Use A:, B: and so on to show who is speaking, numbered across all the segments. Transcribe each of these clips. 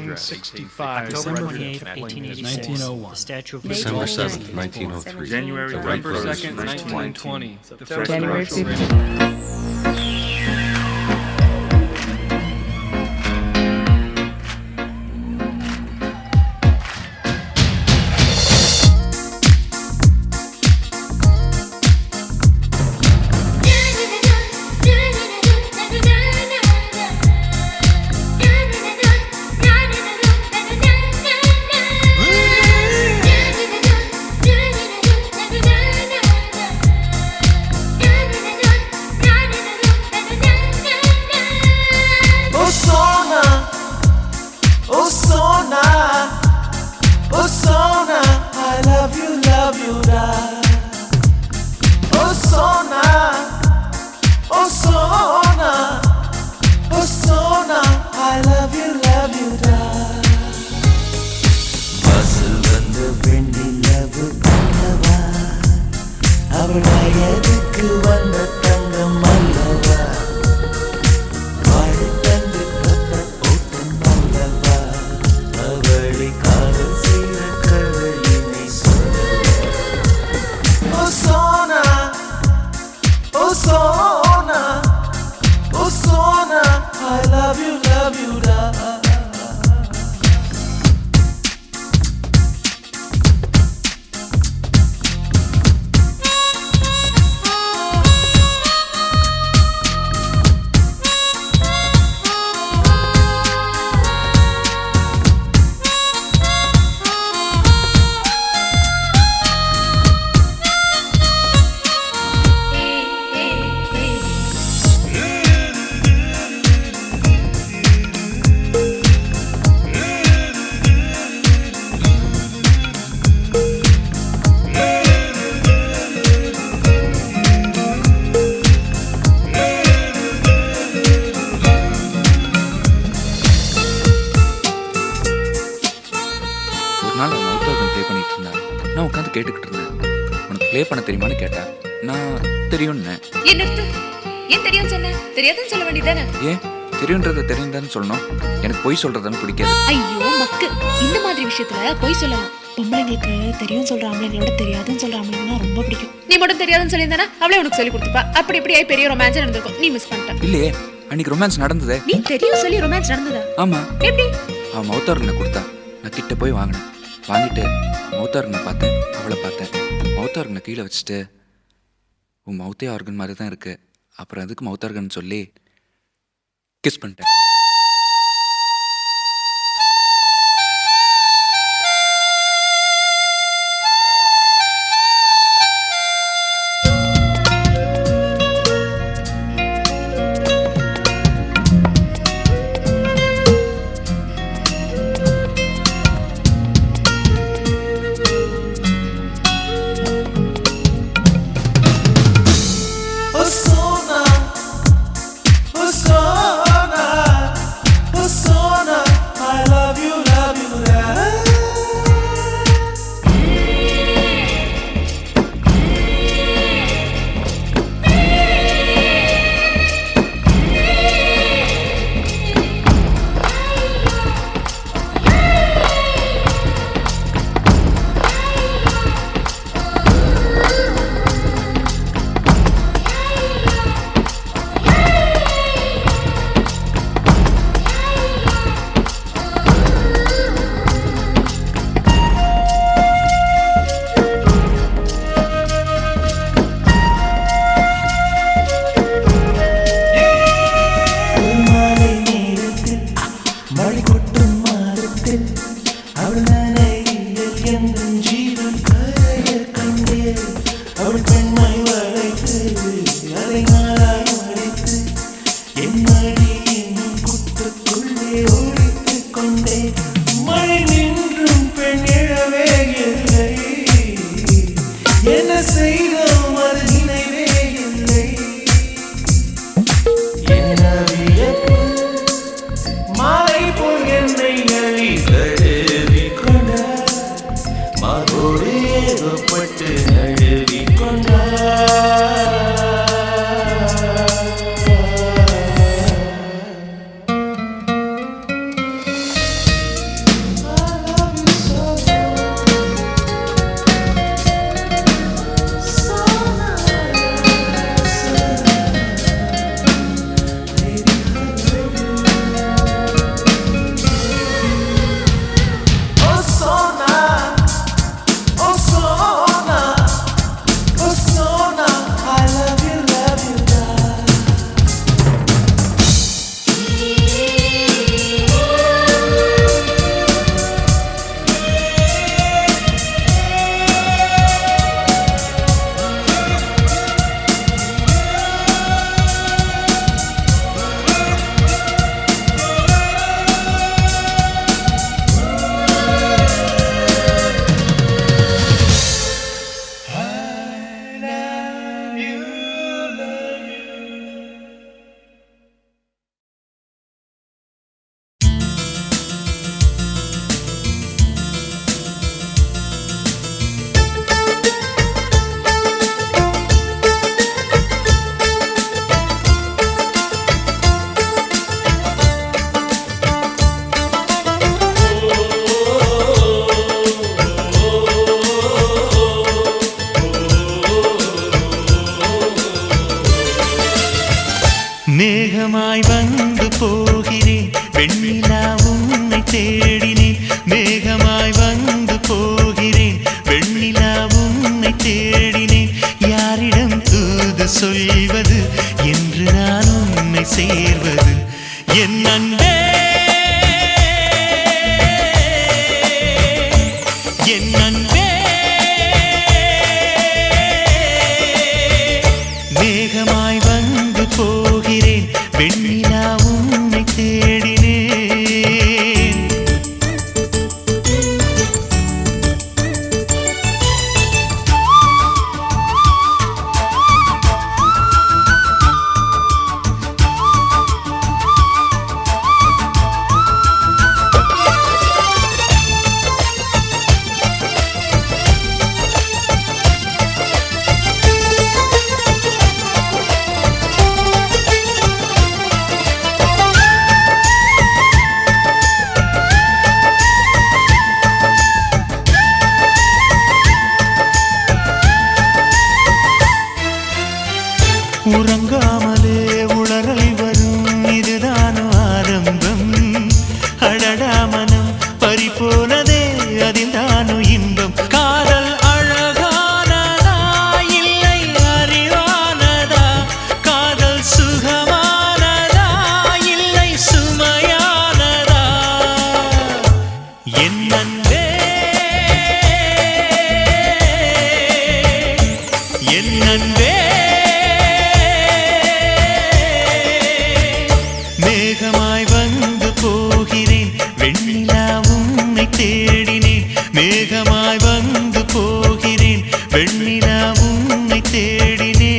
A: 1865.
B: December 8th, 1886.
A: 1901.
B: The Statue of
C: December
B: Liberty.
C: 7th, 1903.
D: January
C: The Wright
D: 2nd,
C: brothers
D: 1920. The first
E: January
D: commercial
E: 15th.
F: Oh Sona, I love you, da. Oh Sona, oh Sona, oh Sona, I love you, da. வாசல் வந்த வெண்ணிலவு அல்லவா, அவள் வயதுக்கு வந்த தங்கம் அல்லவா, வாழை தந்து கத்த ஓட்டம் அல்லவா, அவளை காதல் செய்த கதையினை சொல்லவா. Oh Sona, oh Sona, oh Sona, I love you, da.
G: ஒரு நாள் அவன் அவுட் ப்ளே பண்ணிட்டு இருந்தான். நான் உட்காந்து கேட்டுக்கிட்டு இருந்தேன். உனக்கு ப்ளே பண்ண தெரியுமான்னு கேட்டேன். நான் தெரியும்னு.
E: ஏன் நிறுத்து? ஏன் தெரியும் சொன்ன? தெரியாதுன்னு சொல்ல வேண்டியதானே?
G: ஏன் தெரியுன்றத தெரியுதான்னு சொல்லணும்? எனக்கு பொய் சொல்றதுன்னு பிடிக்காது.
E: ஐயோ மக்கு, இந்த மாதிரி விஷயத்துல போய் சொல்லலாம். பொம்பளைங்களுக்கு தெரியும் சொல்ற ஆம்பளைங்களோட தெரியாதுன்னு சொல்ற ஆம்பளைங்கன்னா ரொம்ப பிடிக்கும். நீ மட்டும் தெரியாதுன்னு சொல்லியிருந்தானா அவளே உனக்கு சொல்லி கொடுத்துப்பா. அப்படி இப்படி ஆகி பெரிய ரொமான்ஸ் நடந்திருக்கும். நீ மிஸ் பண்ணிட்ட.
G: இல்லையே, அன்னைக்கு ரொமான்ஸ் நடந்ததே.
E: நீ தெரியும் சொல்லி ரொமான்ஸ் நடந்ததா?
G: ஆமா,
E: எப்படி?
G: அவன் மௌத்தார்கனை கொடுத்தா. நான் கிட்ட போய் வாங்கினேன். வாங்கிட்டு மௌத்தார்கனை பார்த்தேன், அவளை பார்த்தேன். மௌத்தார்கனை கீழே வச்சுட்டு, உன் மௌத்தே ஆர்கன் மாதிரி தான் இருக்கு, அப்புறம் அதுக்கு மௌத்தார்கன் சொல்லி கிஸ் பண்ணிட்டேன்.
F: Oh Sona, oh Sona, oh Sona, I love you, da. ஒரு மாலை நேரத்தில் மழை கொட்டும் மாதத்தில் அவள் நனையில் எந்த ஜீவன் கரைய கண்டே, அவள் பெண்மை வளைத்து அதை நாளாய் மறைத்து என் மடியின் குத்துக்குள்ளே ஒழித்துக் கொண்டே, மழை நின்றும் பெண் எழவே இல்லை, என்ன செய்தோம் அது நினைவே இல்லை. என்ன வியப்பு, மாலை போல் என்னை அழி தழுவி கொண்டார், மாதோடு ஏகப்பட்டு நழுவி கொண்டார். தேடினேன் மேகமாய் வந்து போகிறேன் வெண்ணிலா உன்னை தேடினேன் யாரிடம் தூது சொல்வது என்று நான் உன்னை சேர்வது என் அன்பே என் அன்பே மேகமாய் வந்து போகிறேன் வெண்ணிலா உன்னை தேடினேன் உறங்காமலே உளறல் வரும் இதுதான் ஆரம்பம் அடடா மனம் பறிபோனதே அதில் தானோ இன்பம் காதல் அழகானதா இல்லை அறிவானதா காதல் சுகமானதா இல்லை சுமையானதா என் அன்பே என் அன்பே மேகமாய் வந்து போகிறேன் வெண்ணிலா உன்னை தேடினேன் மேகமாய் வந்து போகிறேன் வெண்ணிலா உன்னை தேடினேன்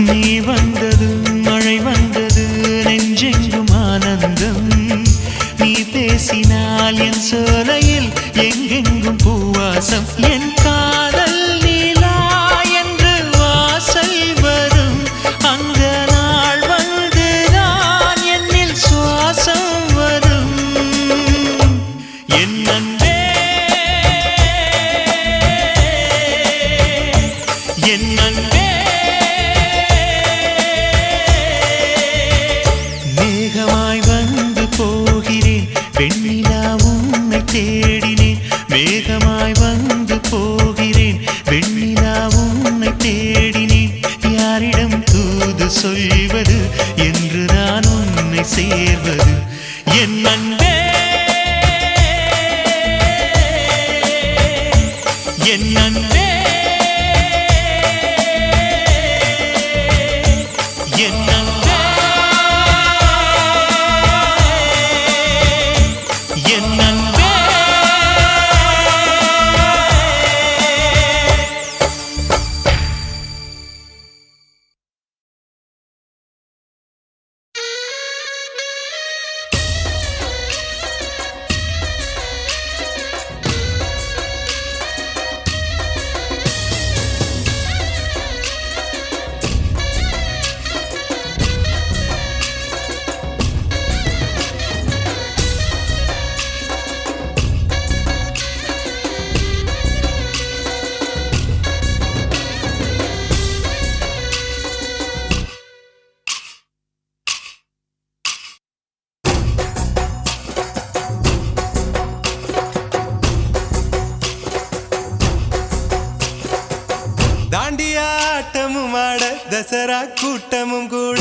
F: நீ வந்தது மழை வந்தது நெஞ்செங்கும் ஆனந்தம் நீ பேசினால் என் சோலையில் எங்கெங்கும் பூவாசம் என் காதல் நீலா என்று வாசல் வரும் அந்த நாள் வந்து நான் என்னில் சுவாசம் வரும் என் அன்பே என் அன்பே மேகமாய் வந்து போகிறேன் வெண்ணிலா உன்னை தேடினேன் மேகமாய் வந்து போகிறேன் வெண்ணிலா உன்னை தேடினேன் யாரிடம் தூது சொல்வது என்று நான் உன்னை சேர்வது என் அன்பே என் அன்பே என் அன்பே என் அன்பே தாண்டியாட்டமும் ஆட தசரா கூட்டமும் கூட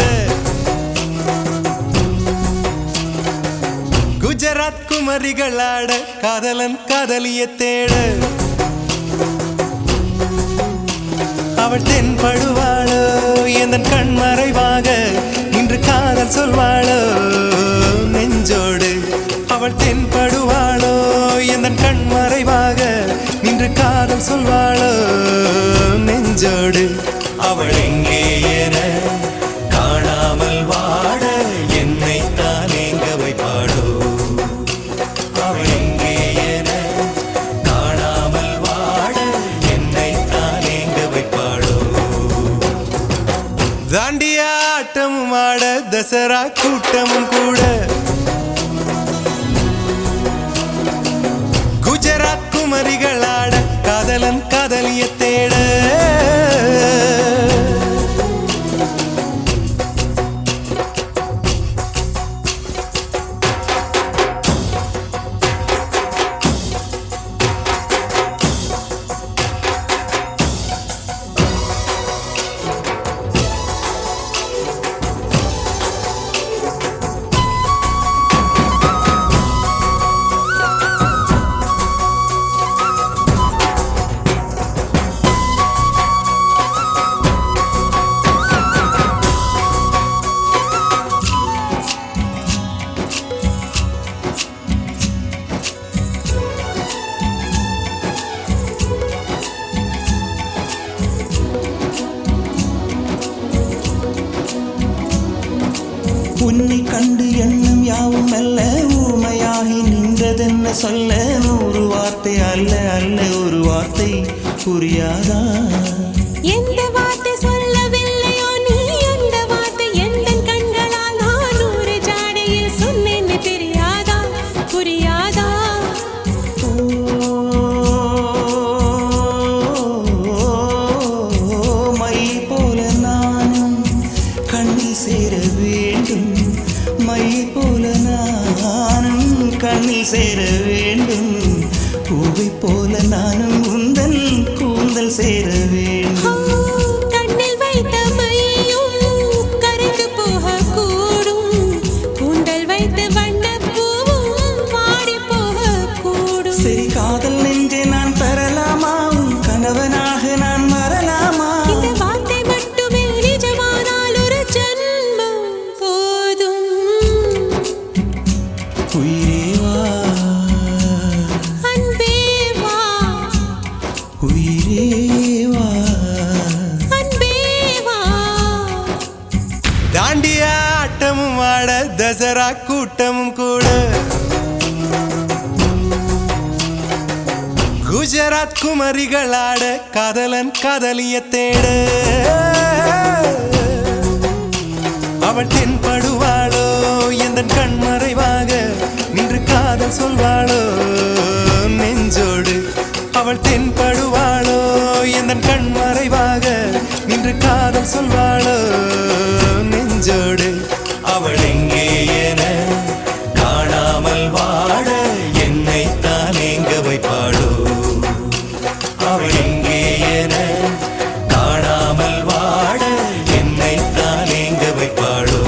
F: குஜராத் குமரிகள் ஆட காதலன் காதலிய தேட அவள் தென்படுவாளோ எந்தன் கண் மறைவாக இன்று காதல் சொல்வாளோ நெஞ்சோடு அவள் தென்படுவாளோ எந்தன் கண் மறைவாக நின்று நின்று காதல் சொல்வாளோ நெஞ்சோடு அவள் எங்கே என காணாமல் வாட என்னை தான் எங்க வைப்பாளோ அவள் எங்கே என காணாமல் வாட என்னை தான் எங்க வைப்பாளோ தாண்டியாட்டமும் ஆட தசரா கூட்டமும் கூட குஜராத் குமரிகளாட காதலன் காதலிய தேட
A: உன்னை கண்டு எண்ணம் யாவும் அல்ல ஊமையாகி நின்றதென்ன சொல்ல 100 வார்த்தை அல்ல அல்ல ஒரு வார்த்தை புரியாதா
C: எந்த வார்த்தை சொல்லவில்லையோ நீ அந்த வார்த்தை எந்த கண்களால் நான் ஒரு ஜாடையில் சொன்னேன்னு தெரியாதா புரியாதா
A: மை போல நானும் கண்ணில் சேர வேண்டும் மை போல நானும் கண்ணில் சேர வேண்டும் பூவை போல நானும் உந்தன் கூந்தல் சேர வேண்டும்
C: கண்ணில் வைத்த மையும் கரைந்து போகக்கூடும் கூந்தல் வைத்த வண்ணப்பூவும் வாடி போகக்கூடும்
A: சரி காதல் நெஞ்சை நான் பெறலாமா உன் கணவனாக நான் மறலாமா
C: இந்த வார்த்தை மட்டுமே நிஜமானால் ஒரு ஜன்மம் போதும்
A: உயிரே வா
C: அன்பே வா
A: உயிரே வா
C: அன்பே வா
F: தாண்டியாட்டமும் ஆட தசரா கூட்டமும் கூட குஜராத் குமரிகளாட காதலன் காதலிய தேட அவள் தென்படுவாளோ எந்த கண்மறைவாக நின்று காதல் சொல்வாளோ நெஞ்சோடு அவள் தென்படுவாளோ எந்த கண்மறைவாக நின்று காதல் சொல்வாளோ நெஞ்சோடு அவள் எங்கே என காணாமல் வாட என்னை தான் எங்க வைப்பாளோ அவள் எங்கே என காணாமல் வாட என்னை தான் எங்க வைப்பாளோ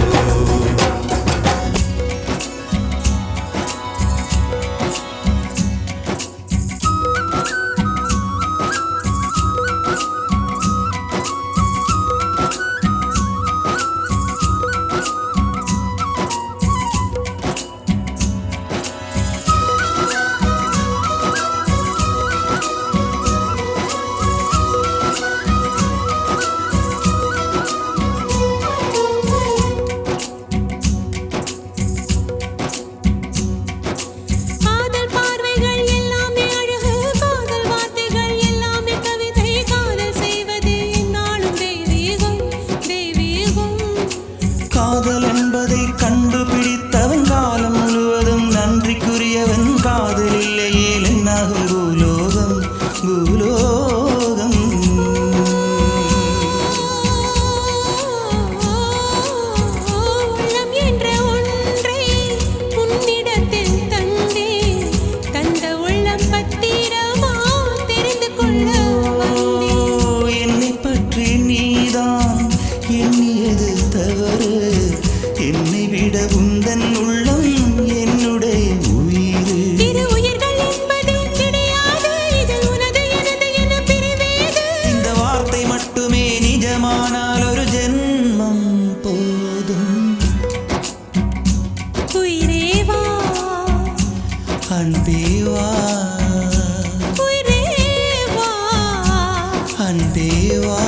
A: வா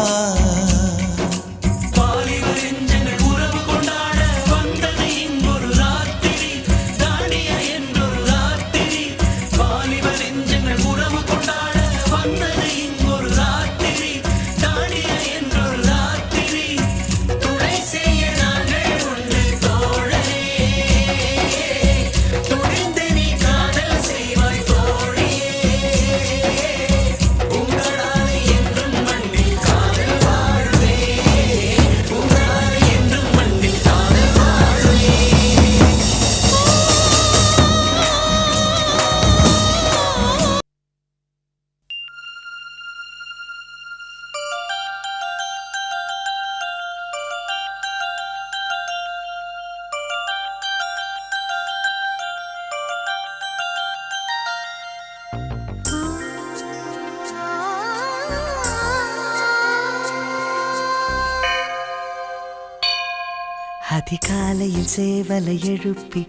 H: அதிகாலையில் சேவலை எழுப்பி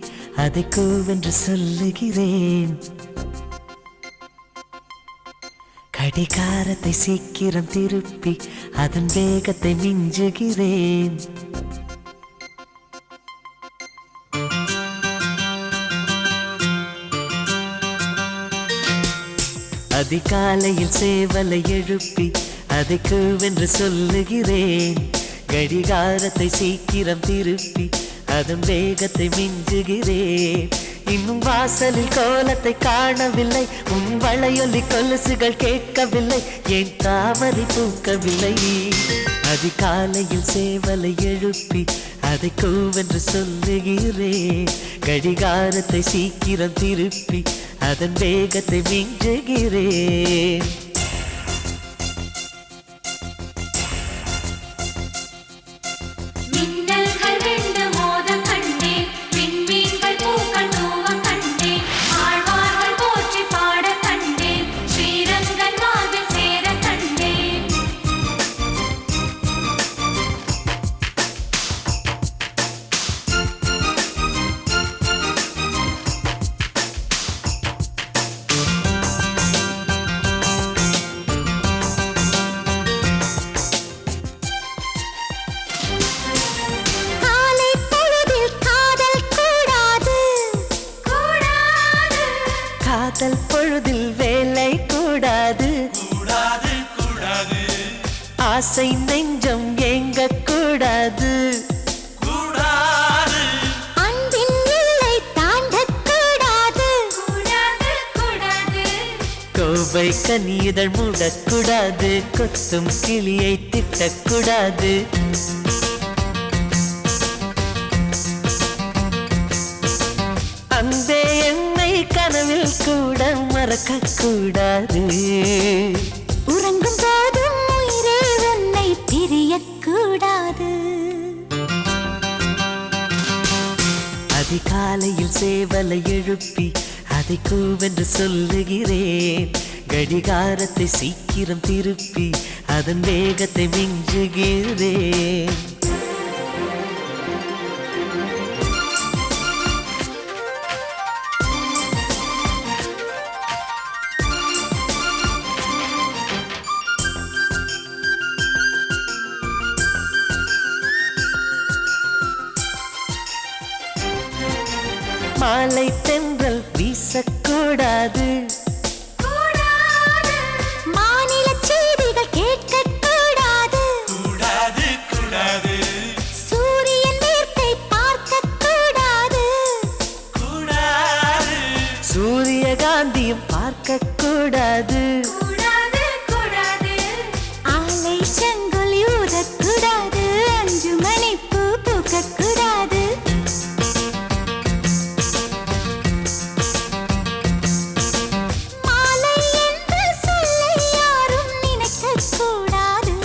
H: அதை கூவென்று சொல்லுகிறேன். கடிகாரத்தை சீக்கிரம் திருப்பி அதன் வேகத்தை மிஞ்சுகிறேன். அதிகாலையில் சேவலை எழுப்பி அதை கூவென்று சொல்லுகிறேன். கடிகாரத்தை சீக்கிரம் திருப்பி அதன் வேகத்தை மிஞ்சுகிறேன். இன்னும் வாசலில் கோலத்தை காணவில்லை, உன் வளையொலி கொலுசுகள் கேட்கவில்லை, என் தாமரை பூக்கவில்லை. அதிகாலையில் சேவலை எழுப்பி அதை கூவென்று சொல்லுகிறேன். கடிகாரத்தை சீக்கிரம் திருப்பி அதன் வேகத்தை மிஞ்சுகிறேன். காதல் பொழுதில் வேலை கூடாது, ஆசை நெஞ்சம் ஏங்க கூடாது,
C: அன்பின் எல்லை தாண்டக் கூடாது,
H: கோவை கனியுதழ் மூடக்கூடாது, கொத்தும் கிளியை திட்டக்கூடாது. அன்பே என்னை கனவில் கூட மறக்க கூடாது,
C: உறங்கும் போதும் உயிரே உன்னை பிரியக்கூடாது.
H: அதிகாலையில் சேவலை எழுப்பி அதை கூவென்று சொல்லுகிறேன். கடிகாரத்தை சீக்கிரம் திருப்பி அதன் வேகத்தை மிஞ்சுகிறேன். மாலை தென்றல் வீசக்கூடாது,
C: மாநில செய்திகள் கேட்கக்கூடாது, சூரியன் மேற்கை பார்க்கக்கூடாது,
H: சூரியகாந்தியும் பார்க்கக்கூடாது,
C: ஆலை செங்கொலி ஊதக்கூடாது, 5 மணி பூ பூக்கக்கூடாது, மாலை என்ற சொல்லை யாரும் நினைக்கக்கூடாது,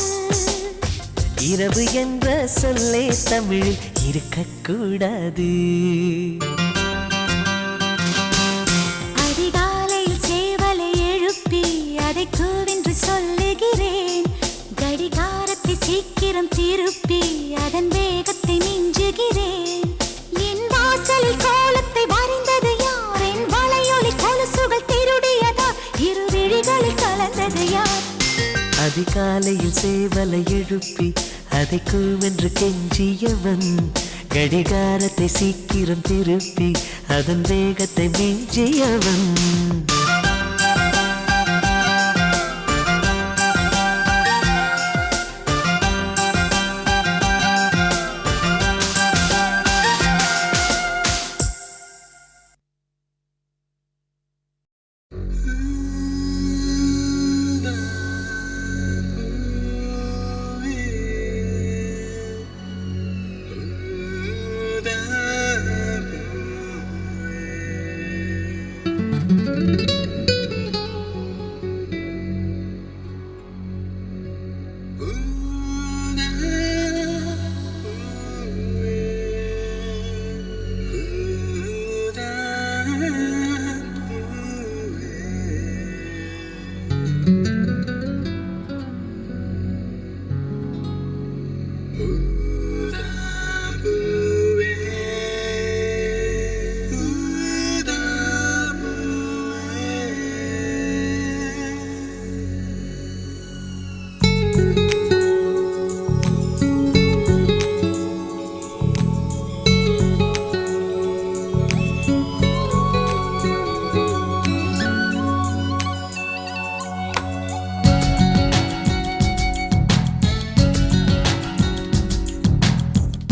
H: இரவு என்ற சொல்லே தமிழ் இருக்கக்கூடாது.
C: அதிகாலையில் சேவலை எழுப்பி அதை கூவென்று சொல்லுகிறேன். கடிகாரத்தை சீக்கிரம் திருப்பி அதன் வேகத்தை மிஞ்சுகிறேன். என் வாசலில் கோலத்தை வரைந்தது யார்? என் வளையொலி கொலுசுகள் திருடியதா? இரு விழிகளில் கலந்தது யார்?
H: அதிகாலையில் சேவலை எழுப்பி அதை கூவென்று கெஞ்சியவன் கடிகாரத்தை சீக்கிரம் திருப்பி அதன் வேகத்தை மிஞ்சியவன்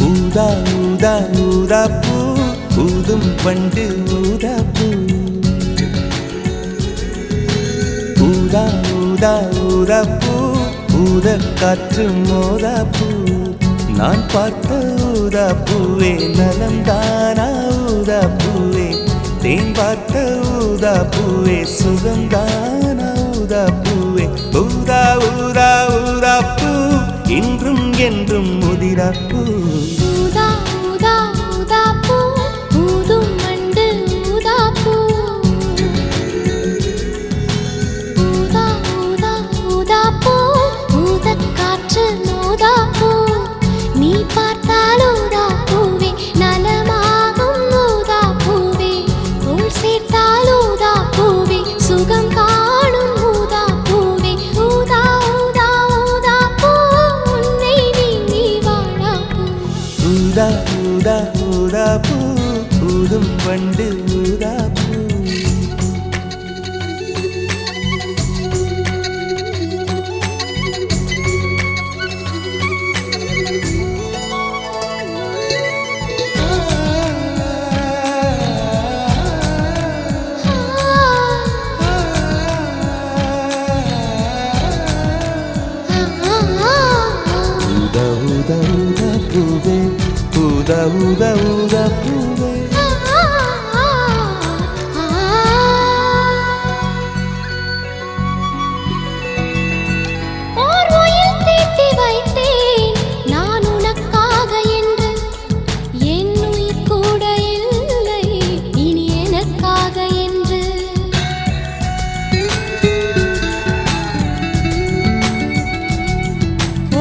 A: ஊதா ஊதா ஊதா பூ ஊதும் பண்டு ஊதா பூ ஊதா ஊதா ஊதா பூ ஊத காற்று மோதா பூ நான் பார்த்த ஊதா பூவே நலம்தானா ஊதா பூவே தேன் பார்த்த ஊதா பூவே சுகம்தானா ஊதா பூவே ஊதா ஊதா ஊதா பூ இன்றும் என்றும் முதிரா பூ
C: ஊதா ஊதா ஊதா பூ ஊதும் மண்டு ஊதா பூ ஊதா ஊதா ஊதா பூ ஊதக் காற்று மோதா பூ நீ பார்த்தால் ஊதா பூவே நலமாகும் ஊதா பூவே தோள் சேர்த்தால் ஊதா பூவே சுகம் காணும் ஊதா பூவே ஊதா ஊதா ஊதா பூ உன்னை நீ வாழா பூ
A: ஊதா ஊதா ஊதா பூ ஊதும் பண்டு ஊதா பூ ஊதா ஊதா ஊதா பூவே ஊதா ஊதா ஊதா பூவே
C: ஓர் உயில் தீட்டி வைத்தேன் நான் உனக்காக என்று என் உயிர் கூட இல்லை இனி எனக்காக என்று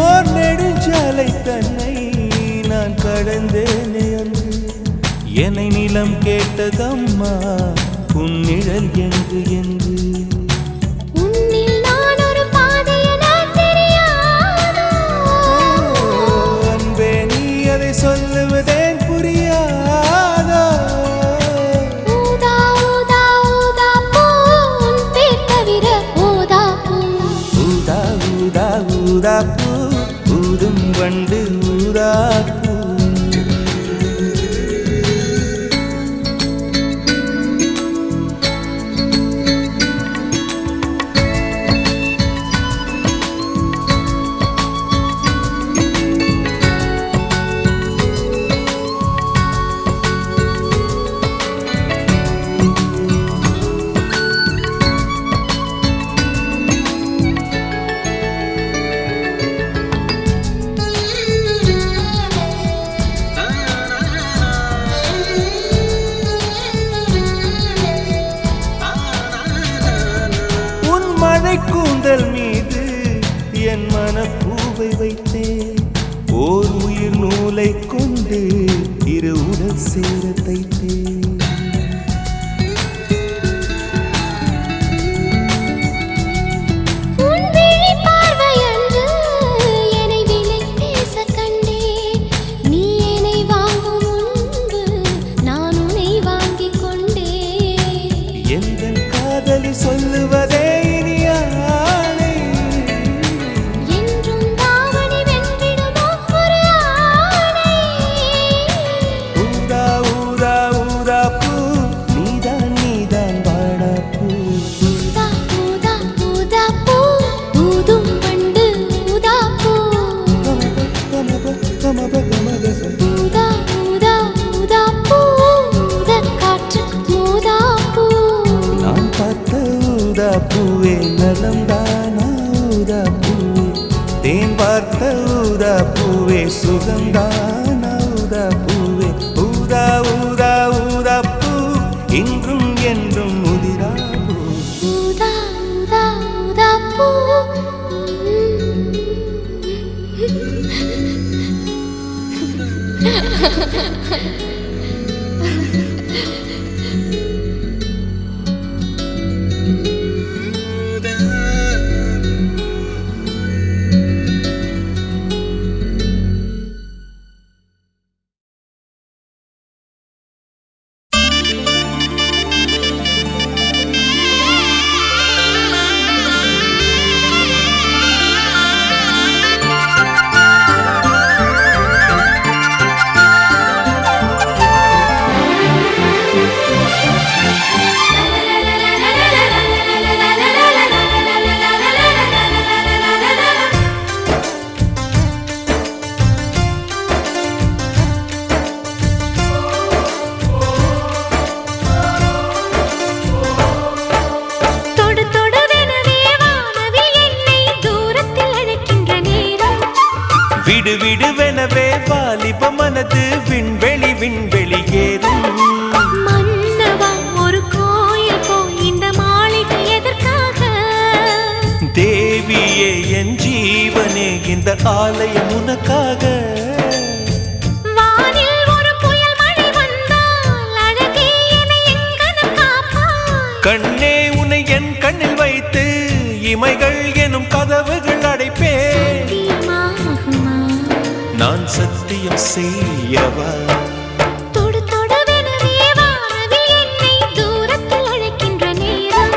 A: ஓர் நெடுஞ்சாலை தன்னை நான் கடந்தேனே அன்று என்னை நிலம் கேட்டதம்மா உன் நிழல் என்று என்று
C: உன்னில் நான் ஒரு பாதை என தெரியாதோ
A: அன்பே நீ அதை சொல்லுவதேன் புரியாதோ
C: ஊதா ஊதா ஊதா பூ உன் பேர் தவிர ஊதா பூ
A: ஊதா ஊதா ஊதா பூ ஊதும் வண்டு ஊதா பூ கூந்தல் மீது என் மனப்பூவை வைத்தேன் ஓர் உயிர் நூலை கொண்டு இரு உடல் சேர தைத்தேன்
C: உன் விழி பார்வைய
A: வார்த்த ஊதா பூவே சுகந்தான் ஊதா பூவே ஊதா ஊதா ஊதா பூ இன்றும் என்றும் முதிரா பூ
C: ஊதா ஊதா ஊதா பூ
A: விடு விடுவெனவே வாலிப மனது விண்வெளி விண்வெளி ஏறும்
C: மன்னவா ஒரு கோயில் போய் இந்த மாளிகை எதற்காக
A: தேவியே என் ஜீவனே இந்த ஆலயம் உனக்காக
C: வானில் ஒரு புயல் மழை வந்தால் அழகே என்னை எங்கனம் காப்பாய்
A: கண்ணே உன்னை என் கண்ணில் வைத்து இமைகள் எனும் கதவுகள் அடைப்பேன்
C: சத்தியமாகுமா
A: நான் சத்தியம் செய்யவா
C: தொடு தொடுவெனவே வானவில் என்னை தூரத்தில் அழைக்கின்ற நேரம்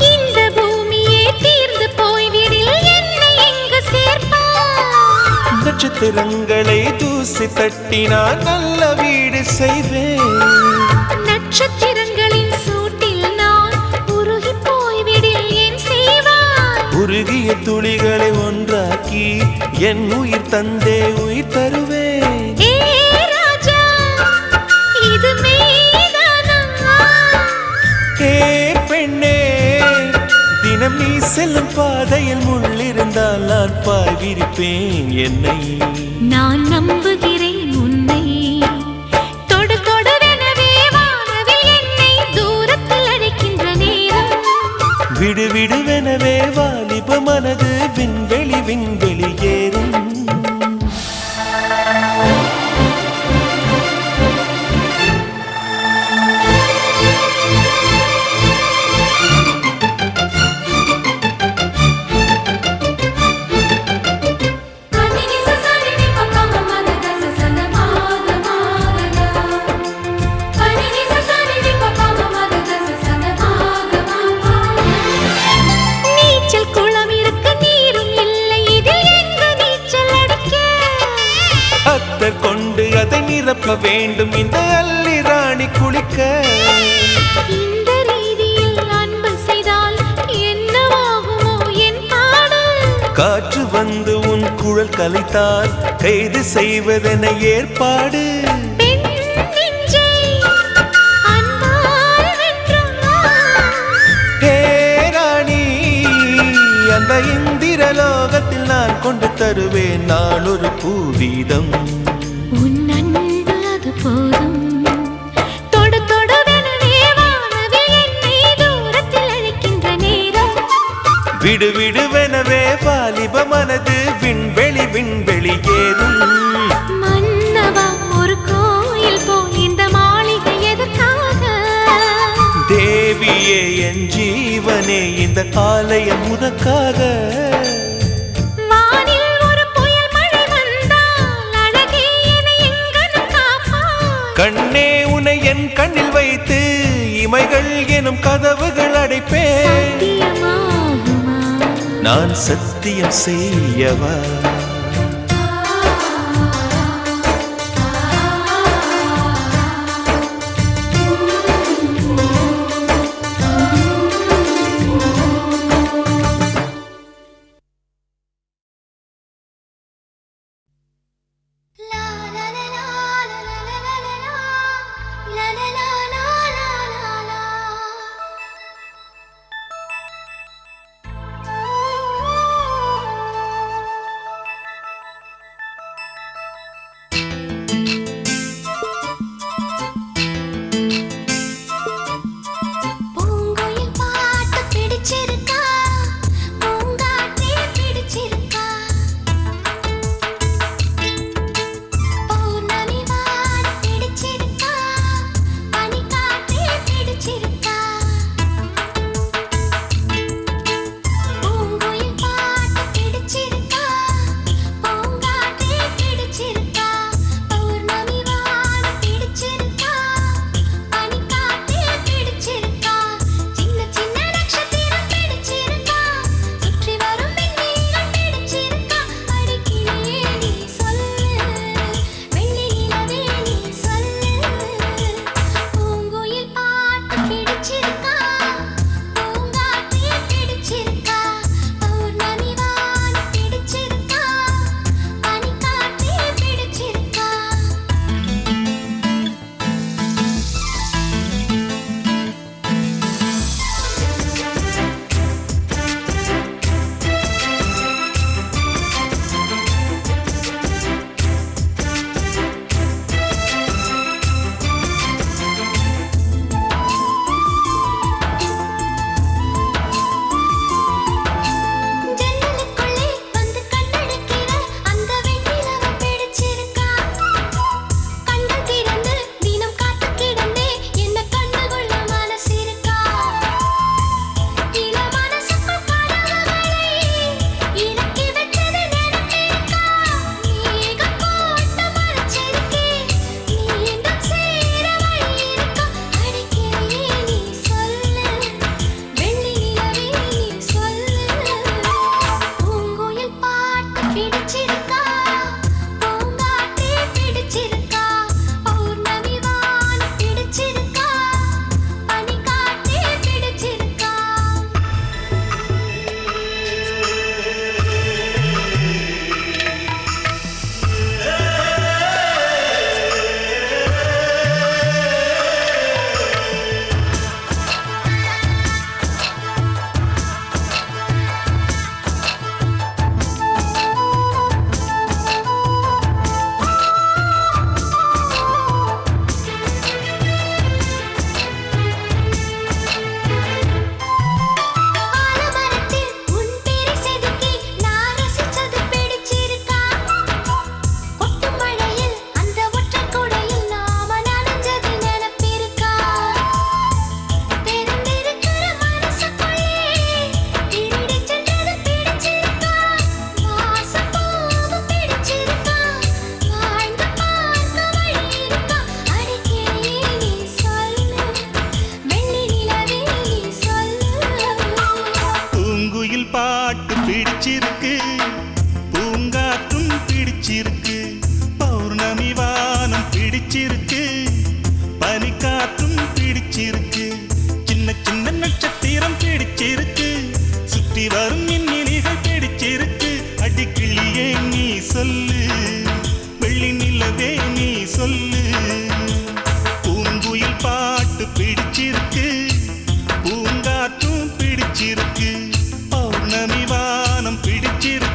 C: இந்த பூமியே தீர்ந்து போய்விடில் என்னை எங்கு சேர்ப்பாய்
A: நட்சத்திரங்களை தூசி தட்டினால் நல்ல வீடு செய்வேன்
C: நட்சத்திரங்களின் சூட்டில் நான் உருகி போய்விடில் என் செய்வாய்
A: உருகிய துளிகளை ஒன்றாக்கி என் உயிர் தந்தே உயிர் தருவேன்
C: ஏ ராஜா இது மெய்தானா
A: ஏ பெண்ணே தினம் நீ செல்லும் பாதையில் முள்ளிருந்தால் நான் பாய் விரிப்பேன் என்னை
C: நான் நம்புகிறேன் உன்னை தொடு தொடுவெனவே வானவில் என்னை தூரத்தில் அழைக்கின்ற நேரம்
A: விடு விடுவெனவே வாலிப மனது விண்வெளி விண்வெளி ஏறும்
C: நீச்சல் குளம் இருக்கு நீரும் இல்லை இதில் எங்கு நீச்சல் அடிக்க
A: அத்தர் கொண்டு அதை நிரப்ப வேண்டும் இந்த அல்லி ராணி குளிக்க
C: இந்த ரீதியில் அன்பு செய்தால் என்னவாகுமோ என் பாடு
A: காற்று வந்து உன் குழல் கலைத்தால் கைது செய்வதென ஏற்பாடு
C: பெண் நெஞ்சை அன்பால் வென்றாய்
A: ஹே ராணி அந்த இந்திரலோகத்தில் நான் கொண்டு தருவேன் நான் ஒரு பூவீதம்
C: உன் அன்பு அது போதும் தொடு தொடுவெனவே வானவில் என்னை தூரத்தில் அழைக்கின்ற நேரம்
A: விடு விடுவெனவே வாலிப மனது விண்வெளி விண்வெளி ஏறும்
C: மன்னவா ஒரு கோயில் போய் இந்த மாளிகை எதற்காக
A: தேவியே என் ஜீவனே இந்த ஆலயம் உனக்காக
C: வானில் ஒரு புயல் மழை வந்தால் அழகே என்னை எங்கனம் காப்பாய்
A: கண்ணே உன்னை என் கண்ணில் வைத்து இமைகள் எனும் கதவுகள் அடைப்பேன்
C: சத்தியமா
A: நான் சத்தியம் செய்யவா? பிடிச்சிருக்கு, பூங்காற்றும் பிடிச்சிருக்கு, பௌர்ணமி வானம் பிடிச்சிருக்கு, பனிக்காற்றும் பிடிச்சிருக்கு, சின்ன சின்ன நட்சத்திரம் பிடிச்சிருக்கு, சுற்றி வரும் மின்னினிகள் பிடிச்சிருக்கு. அடிக்கிளியே நீ சொல்லு, வெள்ளி நிலவே நீ சொல்லு, பூங்குயில் பாட்டு பிடிச்சிருக்கு, பூங்காற்றும் பிடிச்சிருக்கு, பௌர்ணமி வானம் பிடிச்சிருக்கு.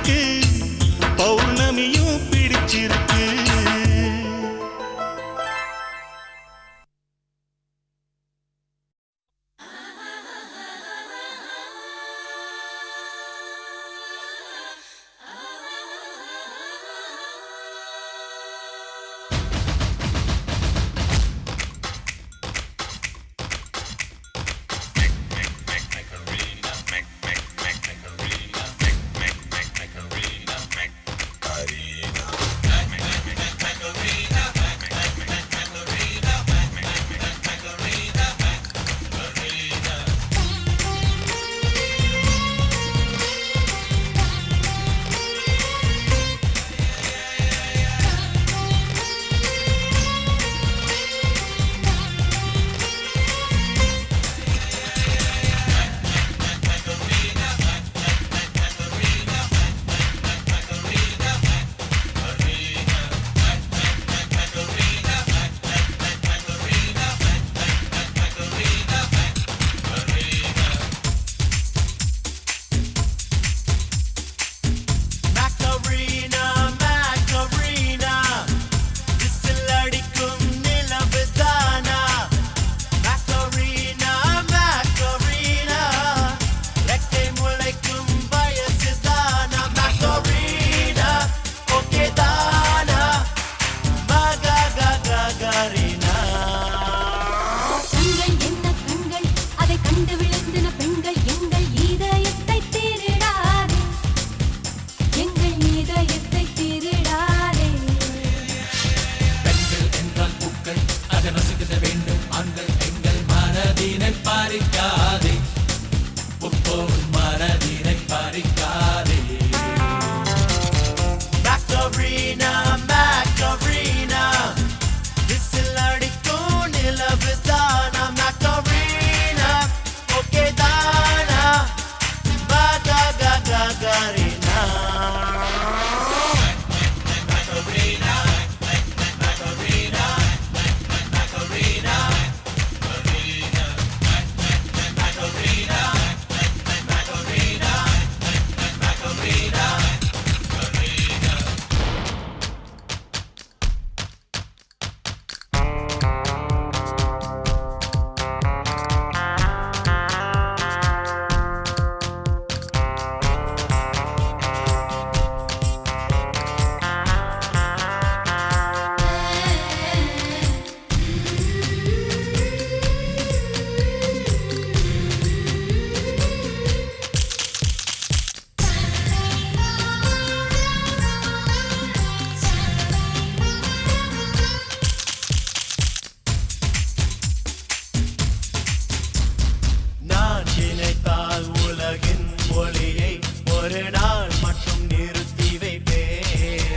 A: ஒளியை ஒரு நாள் மட்டும் நிறுத்தி வைப்பேன்.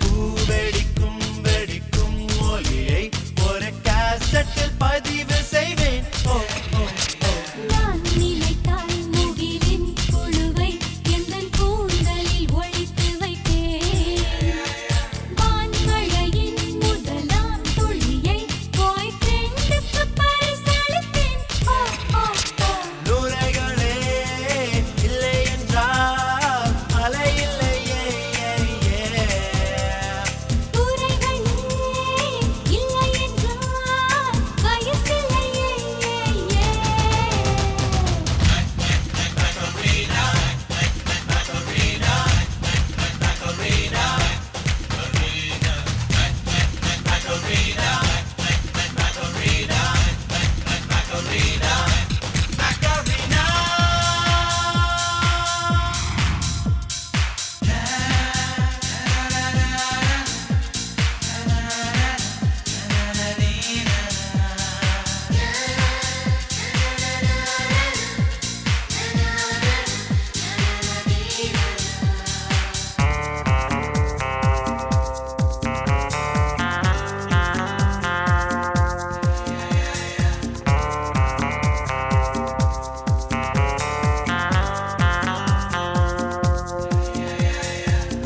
A: பூவெடிக்கும் வெடிக்கும் ஒளியை ஒரு கேசட்டில் பதிவு செய்வேன். ஓ ஓ ஓ
C: நான் நினைத்தால் முகிலின் புழுவை எந்தன் கூந்தலில் ஒழித்து வைத்தேன். வான்மழையின் முதலாம் துளியை பாய் ஃப்ரெண்டுக்கு பரிசளித்தேன். ஓ ஓ ஓ
A: நுரைகளே இல்லை என்றால் அலை இல்லையே.
C: குறைகளே இல்லை என்றால் வயசில்லையே.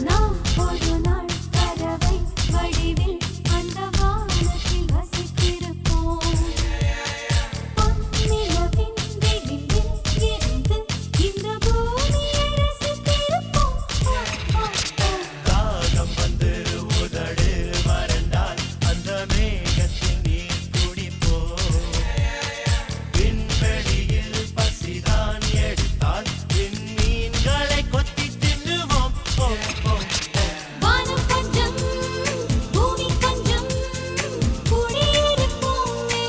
C: நாம் ஒரு நாள் பறவை வடிவில் அந்த வானத்தில் வசித்திருப்போம். பொன்னிலவின் வெயிலில் இருந்து இந்த பூமியை ரசித்திருப்போம். ஓ ஓ ஓ
A: தாகம் வந்து உதடு வறண்டால் அந்த மேகத்தில் நீர் குடிப்போம். விண்வெளியில் பசிதான் எடுத்தால் விண்மீன்களை கொத்தி தின்னுவோம். ஓ ஓ ஓ
C: வானம் கொஞ்சம் பூமி கொஞ்சம் குடியிருப்போமே.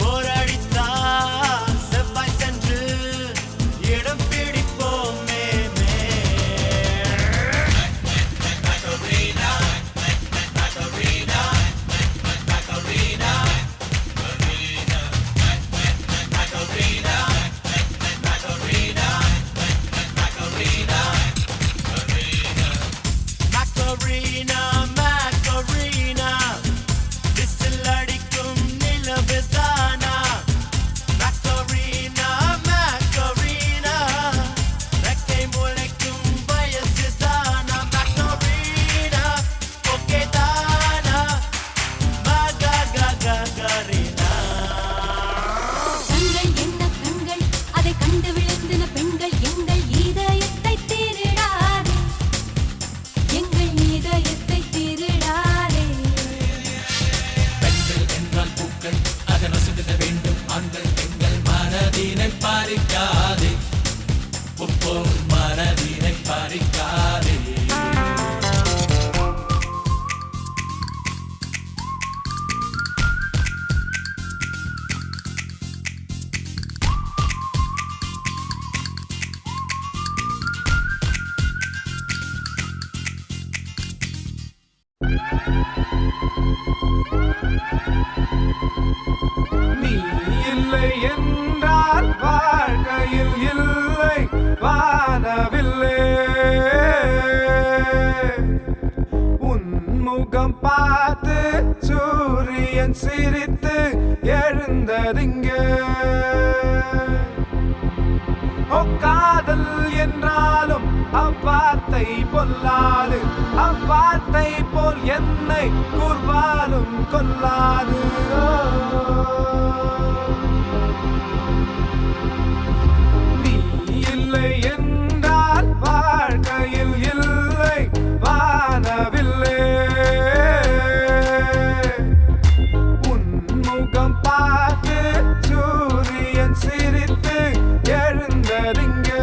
A: போரடித்தால் செவ்வாய் சென்று இடம் பிடிப்போமே. Macarena, Macarena, விசில் அடிக்கும் நிலவுதானா. Macarena, Macarena, ரெக்கை முளைக்கும் வயசுதானா. Macarena, okay தானா, Macarena.
C: கண்கள் என்ன கண்கள், அதை கண்டு விழுந்தின பெண்கள் எங்கள் இதயத்தை திருடாதே. எங்கள் இதயத்தை திருடாதே.
F: நீ இல்லை என்றால் வாழ்க்கையில் இல்லை வானவில்லை. உன்முகம் பார்த்து சூரியன் சிரித்து எழுந்ததிங்கே. ஓ காதல் என்றாலும் அவ்வார்த்தை பொல்லாது, அவ்வார்த்தை போல் என்னை கூர்வாலும் கொல்லாது. நீ இல்லை என்றால் வாழ்க்கையில் இல்லை வானவில்லை. உன்முகம் பார்த்து சூரியன் சிரித்து எழுந்ததிங்கே.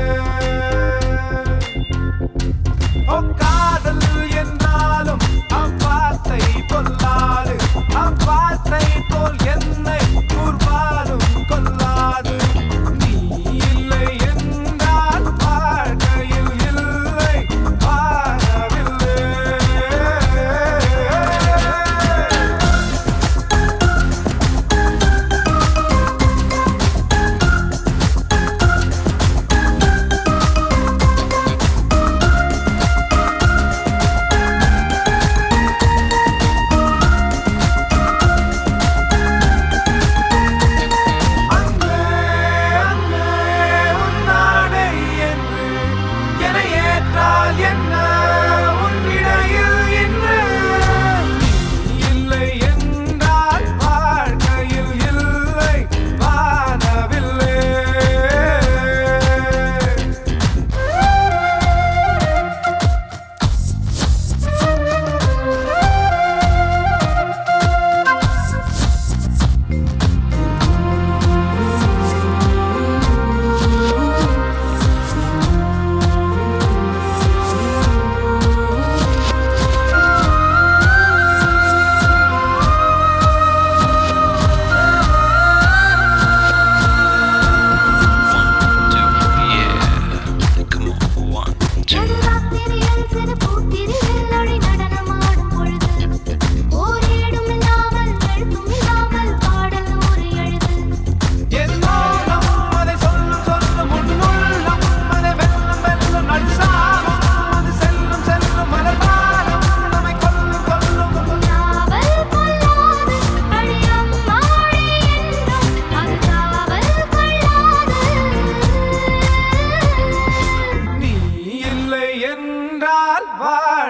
F: ஓ காதல் என்றாலும் அவ்வார்த்தை பொல்லாது, அவ்வார்த்தை போல் என்னை கூர்வாலும்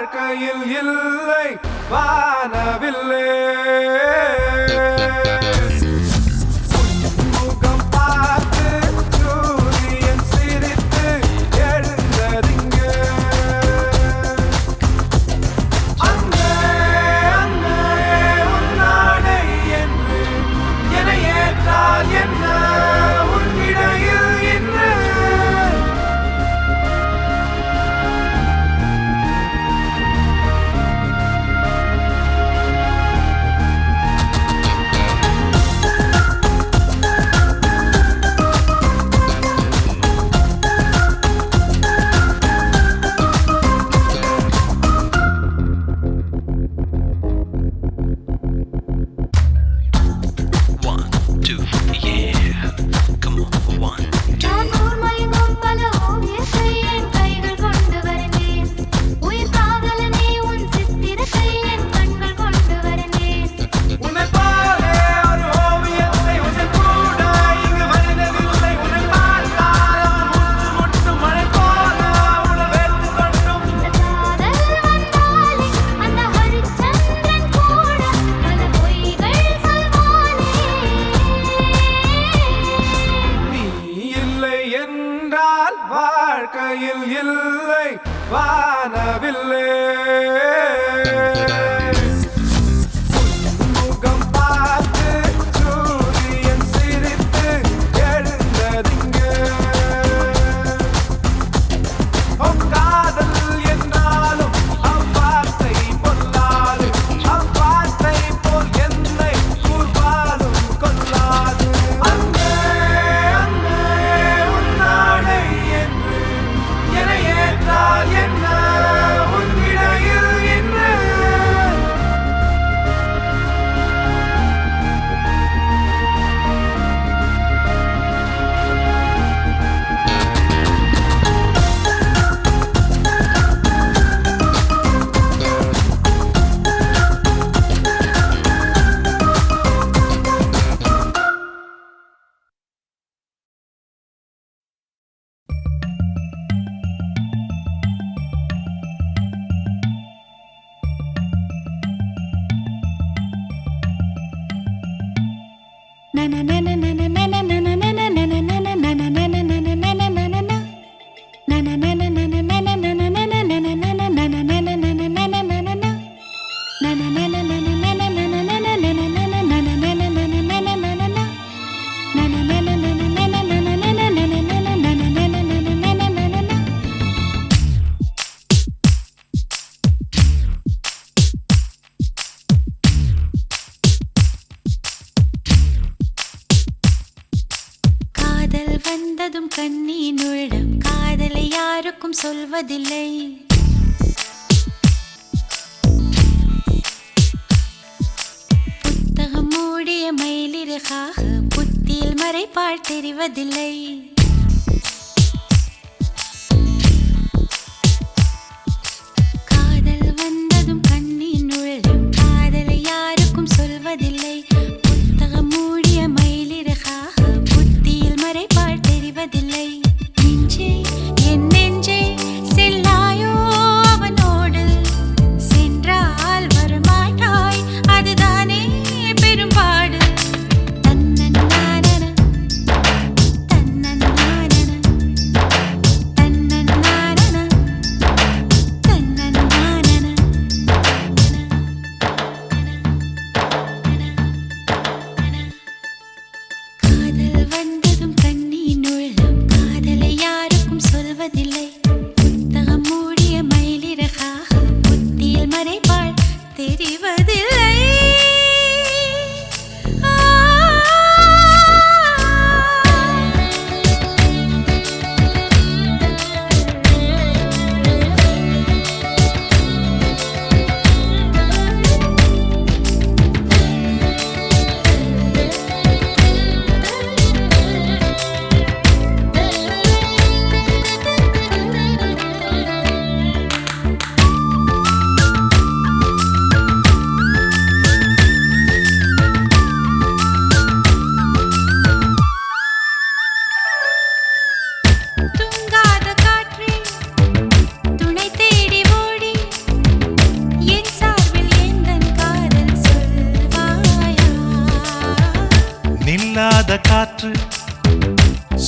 F: வாழ்க்கையில் இல்லை வானவில்லை முகம் பார்த்து சூரியன் சிரித்து எழுந்ததிங்கே அங்கே அங்கே உன்னாடை என்று என ஏற்றால் என்ன உன்னிடையில் இன்று
C: நான் ஊர்மயங்கும் பல ஓவியத்தை என் கைகள் கொண்டு வருந்தேன் உயிர் காதலனே உன் சித்திரத்தை என் கண்கள் கொண்டு வருந்தேன்
F: உன்னை போலே ஒரு ஓவியத்தை உன்னை கூட இங்கு வருவதில்லை உன்னை பார்த்தால் மூச்சு முட்டும் மழை போல உன்னை வேர்த்து கொண்டும்
C: இந்த காதல் வந்தாலே அந்த ஹரிச்சந்திரன் கூட பல பொய்கள் சொல்வானே
F: நீ இல்லை என்றால் வாழ்க்கையில் இல்லை வானவில்லை முகம் பார்த்து சூரியன் சிரித்து எழுந்ததிங்கே காதல் என்றாலும் அவ்வார்த்தை பொல்லாது அவ்வார்த்தை போல் என்னை கூர்வாலும் கொல்லாது அங்கே அங்கே உன்னாடை என்று என ஏற்றால் என்ன உன்னிடையில் இன்று
C: காதல் வந்ததும் கண்ணீர் உள்ளம் காதலை யாருக்கும் சொல்வதில்லை புத்தகம் மூடிய மயிலிறகாக புத்தியில் மறைப்பால் தெரிவதில்லை காதல் வந்ததும் கண்ணீர் உள்ளம் காதலை யாருக்கும் சொல்வதில்லை புத்தகம் மூடிய மயிலிறகாக புத்தியில் மறைப்பால் தெரிவதில்லை நெஞ்சே என் நெஞ்சே செல்லாயோ அவனோடு சென்றால் வரமாட்டாய் அதுதானே பெரும்பாடு தன்னன் நானன தன்னன்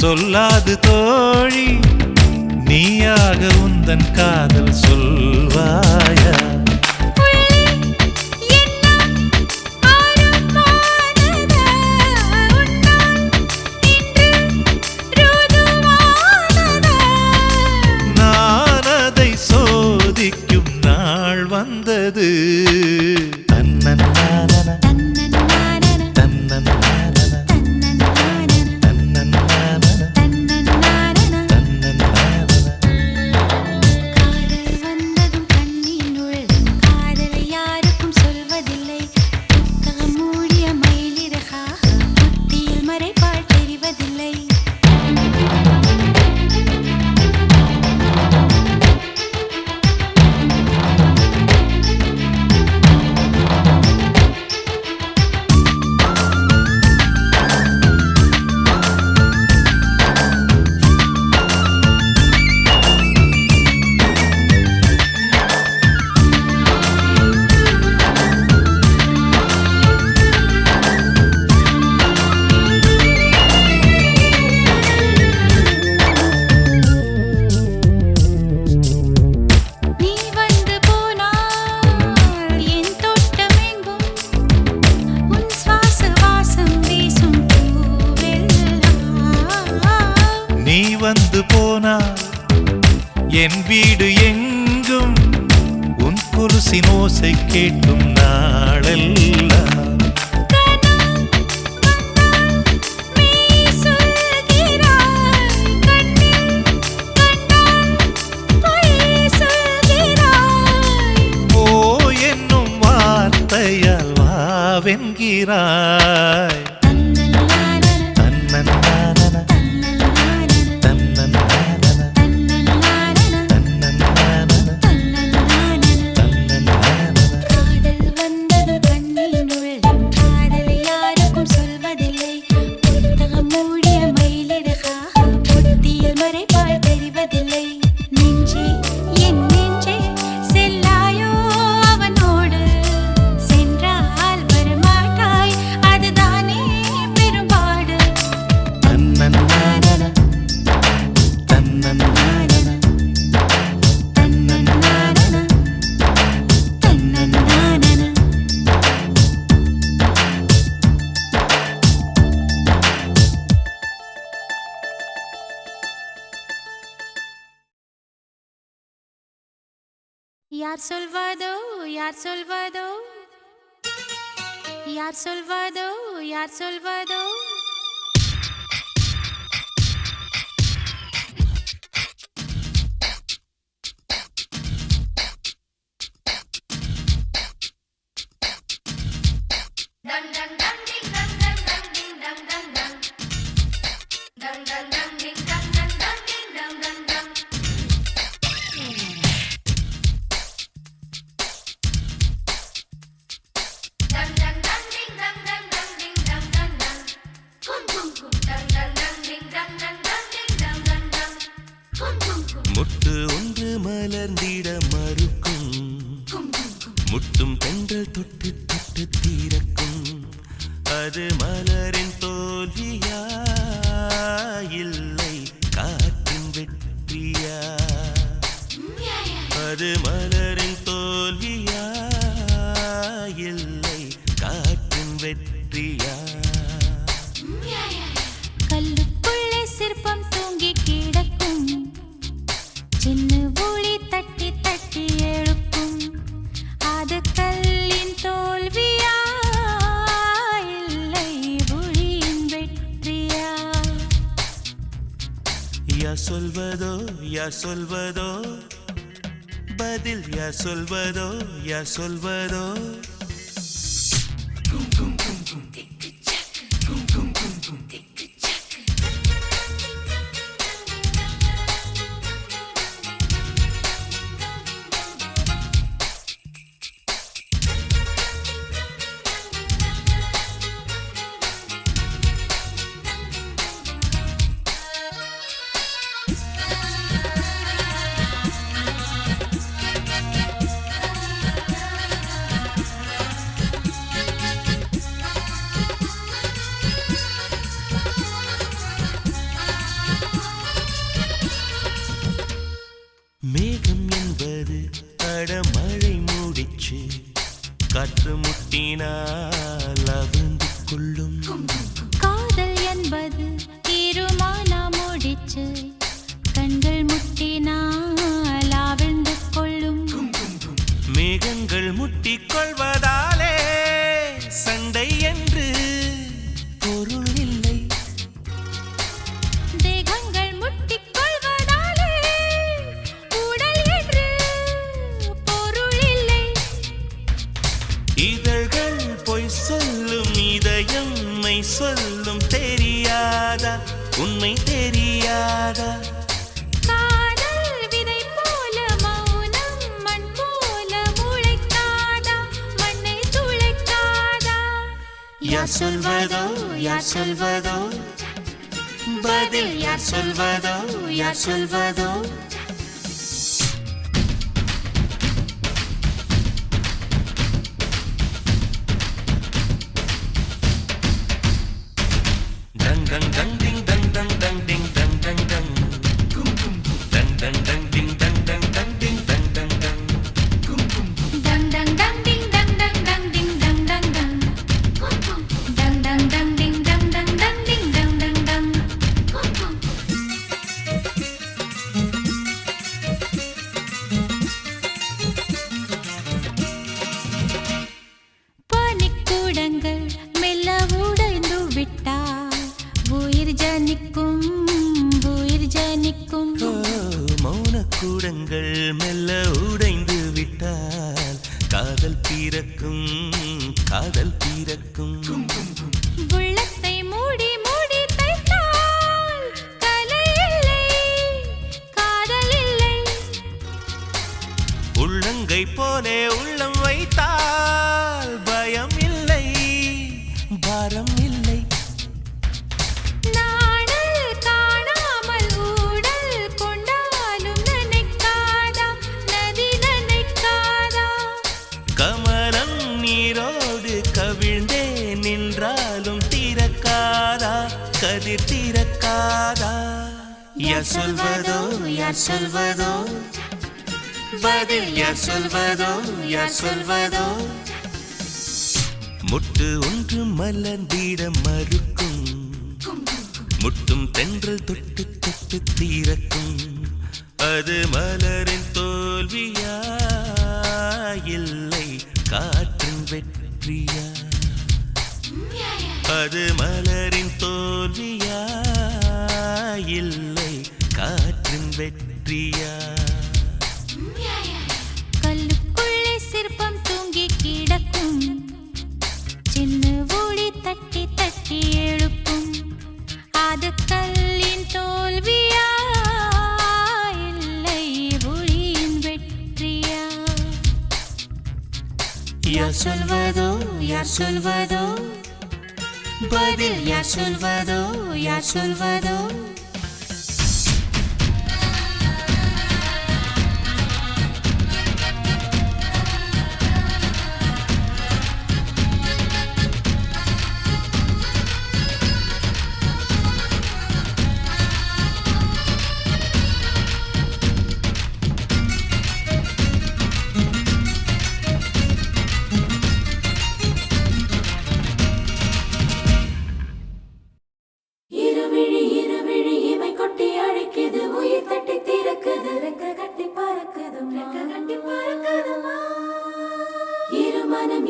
I: சொல்லாது தோழி நீயாக உந்தன் காதல் சொல்வாயா நான் அதை சோதிக்கும் நாள் வந்தது தன்னன்னானன தன்னன்னானன தன்னன்னானன தன்னன்னானன
C: காதல் வந்ததும் கண்ணின் உள்ளம் காதலை யாருக்கும் சொல்வதில்லை புத்தகம் மூடிய மயிலிறகாக புத்தியில் மறைப்பால் தெரிவதில்லை நீ வந்து போனால் என் தோட்டமெங்கும் உன் சுவாச வாசம் வீசும் பூவெல்லாம்
I: நீ வந்து போனால் என் வீடு எங்கும் உன் கொலுசின் ஓசை கேட்கும் நாளெல்லாம்
C: மெய் சொல்கிறாய் கண்ணில் கண்டால் பொய் சொல்கிறாய்
I: ஓ என்னும் வார்த்தையால் வாவென்கிறாய்
C: தன்னன்னானன
I: தன்னன்னானன
C: தன்னன்னானன
I: தன்னன்னானன
C: தன்னன்னானன
I: தன்னன்னானன தன்னன்னானன
C: காதல் வந்தது கண்ணின் உள்ளம் காதலை யாருக்கும் சொல்வதில்லை புத்தகம் மூடிய மயிலிறகாக புத்தியில் மறைப்பால் தெரிவதில்லை நெஞ்சே என் நெஞ்சே செல்லாயோ அவனோடு சென்றால் வரமாட்டாய் அதுதானே பெரும்பாடு
I: தன்னன்னானன தன்னன்னானன
C: தன்னன்னானன தன்னன்னானன யார் சொல்வதோ யார் சொல்வதோ யார் சொல்வதோ யார் சொல்வதோ
A: முட்டு ஒன்று மலர்ந்திட மறுக்கும் முட்டும் பெண்கள் தொட்டு தொட்டு தீரக்கும் அது மலரின் தோல்வியா இல்லை காற்றின் வெற்றியா அது மலரின் தோல்வியா இல்லை காற்றின் வெற்றியா
C: கல்லுக்குள்ளே சிற்பம் தூங்கி கிடக்கும் சின்ன ஒளி தட்டி தட்டி எழுப்பும் அது கல்லின் தோல்வியா இல்லை ஒளியின் வெற்றியா
A: யார் சொல்வதோ யார் சொல்வதோ பதில் யார் சொல்வதோ யார் சொல்வதோ முட்டிக் கொள்வதாலே சண்டை என்று பொருள் இல்லை.
C: தேகங்கள் முட்டிக் கொள்வதாலே உடல் என்று பொருள் இல்லை.
A: இதழ்கள் பொய் சொல்லும் இதயம் மெய் சொல்லும் தெரியாதா உண்மை தெரியாதா?
C: காதல் விதை போல மௌனம் மண் போல முளைக்காதா மண்ணை துளைக்காதா?
A: யார் சொல்வதோ யார் சொல்வதோ பதில் யார் சொல்வதோ யார் சொல்வதோ? Dang dang dang ding dang dang dang ding dang dang dang. Dang dang dang ding dang dang dang ding dang dang dang.
C: Dang dang dang ding dang dang dang ding dang dang dang. Dang dang dang ding dang dang dang ding dang dang dang. பனிக்கூடங்கள் மெல்ல உடைந்து விட்டால் உயிர் ஜனிக்கும் உயிர் ஜனிக்கும்.
A: ஓ, மௌனக்கூடங்கள் மெல்ல உடைந்து விட்டால் காதல் பிறக்கும் காதல் பிறக்கும்.
C: உள்ளத்தை மூடி மூடி தைத்தால் கலை இல்லை காதல் இல்லை.
A: உள்ளங்கை போலே உள்ளம் வைத்தால் பயம் இல்லை பாரம் இல்லை.
C: நாடல் காணாமல் ஊடல் கொண்டாலும் நினைக்காதா நதி நினைக்காதா?
A: கமலம் நீரோடு கவிழ்ந்தே நின்றாலும் திறக்காதா கதிர் திறக்காதா? யார் சொல்வதோ யார் சொல்வதோ பதில் யார் சொல்வதோ யார் சொல்வதோ? முட்டு ஒன்று மலர்ந்திட மறுக்கும் முட்டும் தென்றல் தொட்டு தொட்டு தீரக்கும். அது மலரின் தோல்வியா இல்லை காற்றின் வெற்றியா? அது மலரின் தோல்வியா இல்லை காற்றின் வெற்றியா?
C: கல்லுக்குள்ளே சிற்பம் தூங்கி கிடக்கும் சின்ன ஒளி தட்டி தட்டி எழுப்பும். அது கல்லின் தோல்வியா இல்லை ஒளியின் வெற்றியா?
A: யார் சொல்வதோ யார் சொல்வதோ பதில் யார் சொல்வதோ யார் சொல்வதோ?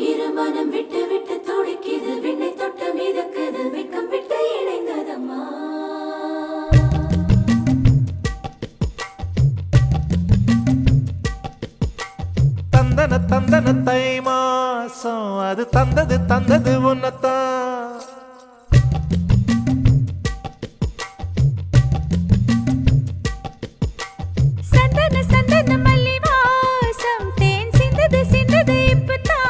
C: இருமனம் விட்டு விட்டு துடிக்குது விண்ணை தொட்டு மிதக்குது வெக்கம் விட்டு இணைந்ததம்மா.
A: தந்தன தந்தன தை மாசம் அது தந்தது தந்தது உன்னத்தான்.
C: சந்தன சந்தன மல்லி வாசம் தேன் சிந்தது சிந்தது இப்பதான்.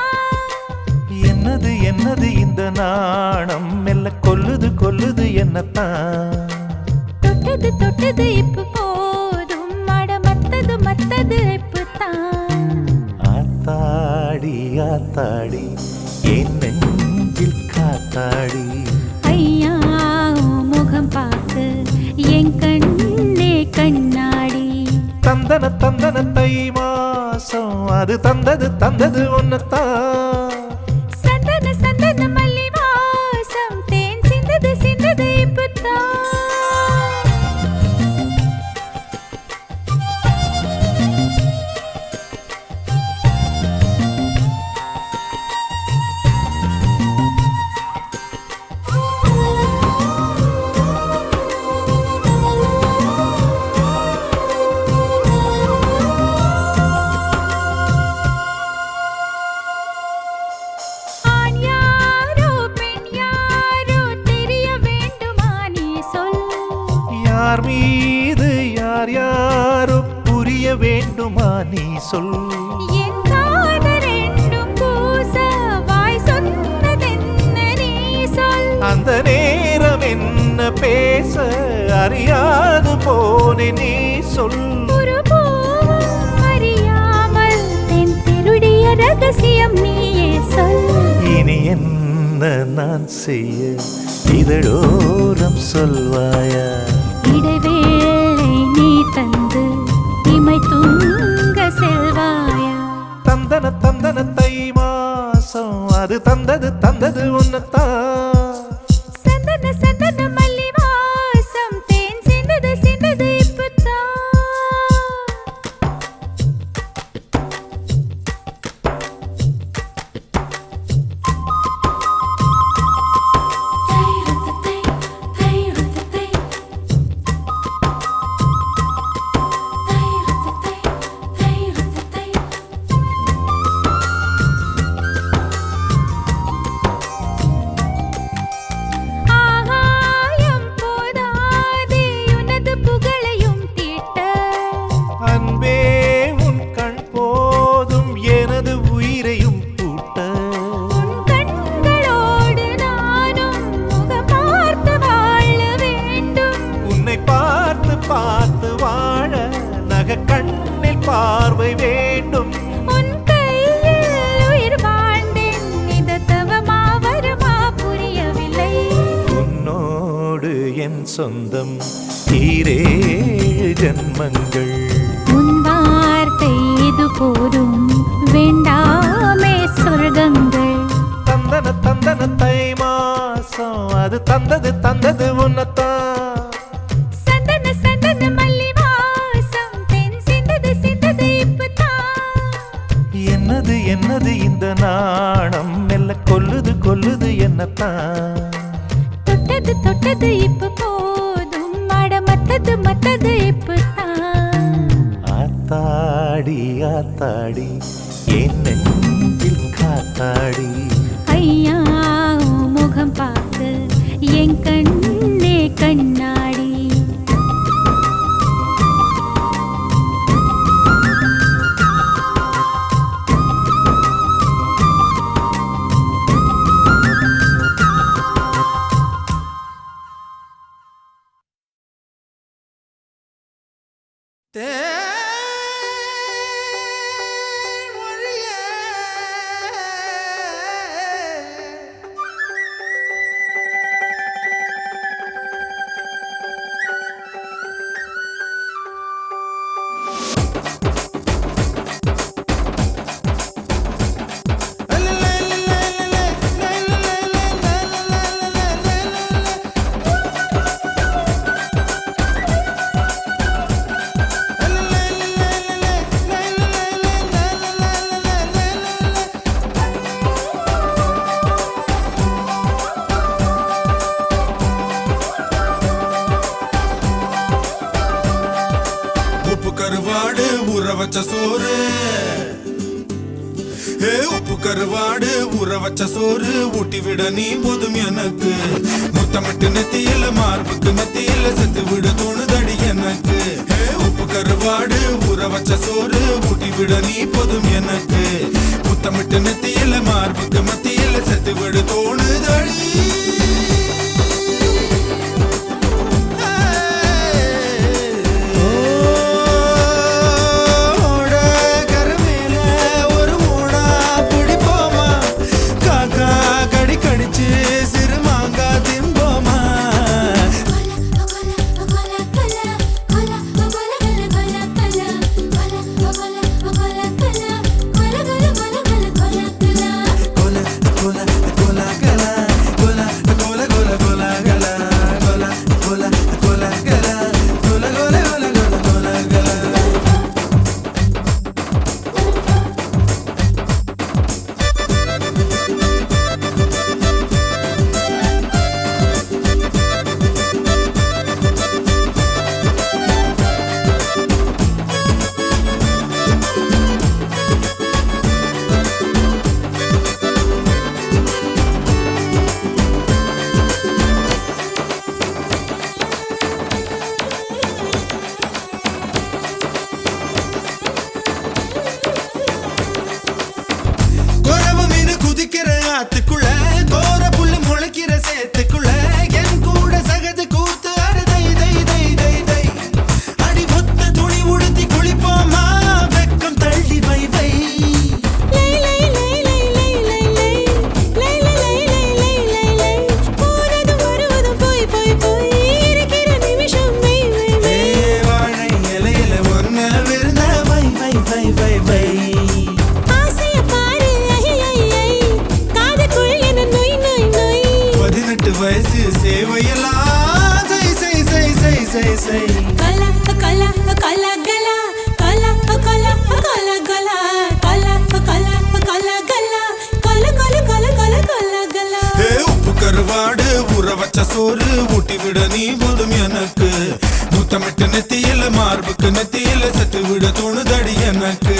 A: என்னது என்னது இந்த நாணம் மெல்ல கொல்லுது கொல்லுது என்னத்தான்.
C: தொட்டது தொட்டது இப்ப போதும் மட மத்தது மத்தது இப்பதான்.
A: ஆத்தாடி ஆத்தாடி என் நெஞ்சில் காத்தாடி.
C: ஐயா உன் முகம் பார்த்து என் கண்ணே கண்ணாடி.
A: தந்தன தந்தன தை மாசம் அது தந்தது தந்தது உன்னத்தான்.
C: சந்தன சந்தன மல்லி வாசம் தேன் சிந்தது சிந்தது இப்பதான்.
I: யார் யாரோ புரிய வேண்டுமா நீ சொல்.
C: என் காதல் ரெண்டும் பூச வாய் சொன்னதென்ன நீ சொல்.
I: அந்த நேரம் என்ன பேச அறியாது போனே நீ சொல்.
C: ஒரு பூவும் அறியாமல் தென் திருடிய ரகசியம் நீயே சொல்.
I: இனி என்ன நான் செய்ய இதழோரம் சொல்வாயா?
C: இடைவேளை நீ தந்து இமை தூங்க செல்வாயா?
I: தந்தன தந்தன தை மாசம் அது தந்தது உன்னத்தான்.
C: சந்தன சந்தன மல்லி வாசம் தேன் சிந்தது இப்பதான். ஆகாயம் போதாதே உனது புகழையும் தீட்ட.
I: அன்பே உன் கண் போதும் எனது உயிரையும் பூட்ட.
C: உன் கண்களோடு நானும் முகம் பார்த்து வாழ வேண்டும்.
I: உன்னை பார்த்து பார்த்து வாழ நக கண்ணில் பார்வை வேண்டும்.
C: உன் கையில் உயிர் வாழ்ந்தேன் இந்த தவமா வருமா புரியவில்லை.
I: உன்னோடு என் சொந்தம் ஈரேழு ஜன்மங்கள்.
C: உன் வார்த்தை இது போதும் வேண்டாமே சொர்க்கங்கள்.
I: தந்தன தந்தன தை மாசம் அது தந்தது உன்னத்தான்.
C: சந்தன சந்தன மல்லி வாசம் தென் சிந்தது இப்பதான்.
I: என்னது இந்த நாணம் மெல்ல கொல்லுது என்னத்தான்.
C: தொட்டது இப்ப போதும் மத்தது இப்பதான்.
I: ஆத்தாடி என் நெஞ்சில் காத்தாடி.
C: ஐயா உன் முகம் பார்த்து என் கண்ணே கண்ணாடி.
J: கருவாடு ஊற வச்ச சோறு. உப்பு கருவாடு ஊற வச்ச சோறு ஊட்டி விட நீ போதும் எனக்கு. முத்தமிட்டு நெத்தியில மார்புக்கு மத்தியில செத்து விட தோணுதடி எனக்கு. உப்பு கருவாடு ஊற வச்ச சோறு ஊட்டி விட நீ போதும் எனக்கு. முத்தமிட்டு நெத்தியில மார்புக்கு மத்தியில செத்து விட தோணுதடி. Cola, மார்புக்கு நெத்தியில செத்து விட தோணுதடி எனக்கு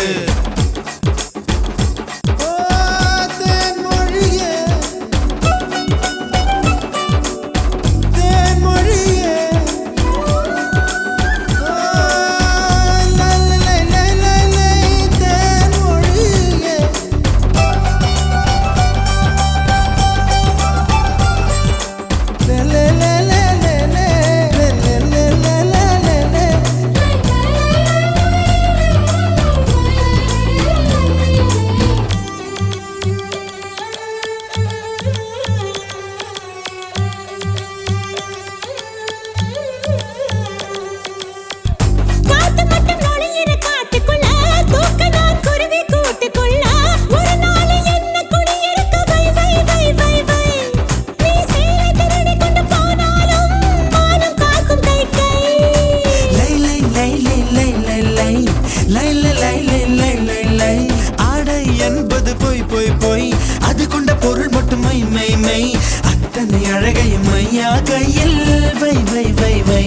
A: ஆடை என்பது பொய் பொய் பொய் அது கொண்ட பொருள் மட்டும் மை மை மை அத்தனை அழகையும் மையா கையில் வை வை வை வை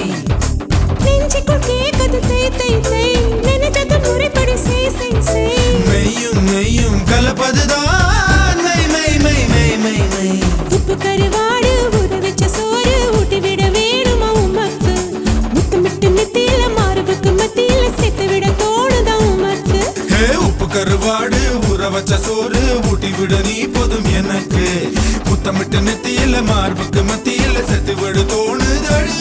C: நெஞ்சுக்குள் கேட்குது தை தை தை நினைத்தது முறைப்படி செய் செய் செய்
J: மெய்யும் மெய்யும் கலப்பதுதான் மை மை மை மை மை மை
C: உப்பு கருவாடு ஊற வச்ச சோறு ஊட்டி விட வேணுமா உமக்கு முத்தமிட்டு நெத்தியில மார்புக்கு மத்தியில சேர்த்து விட தோணுதா உமக்கு
J: உப்பு கருவாடு ஊற வச்ச சோறு ஊட்டி விட நீ போதும் எனக்கு முத்தமிட்டு நெத்தியில மார்புக்கு மத்தியில செத்து விட தோணுதடி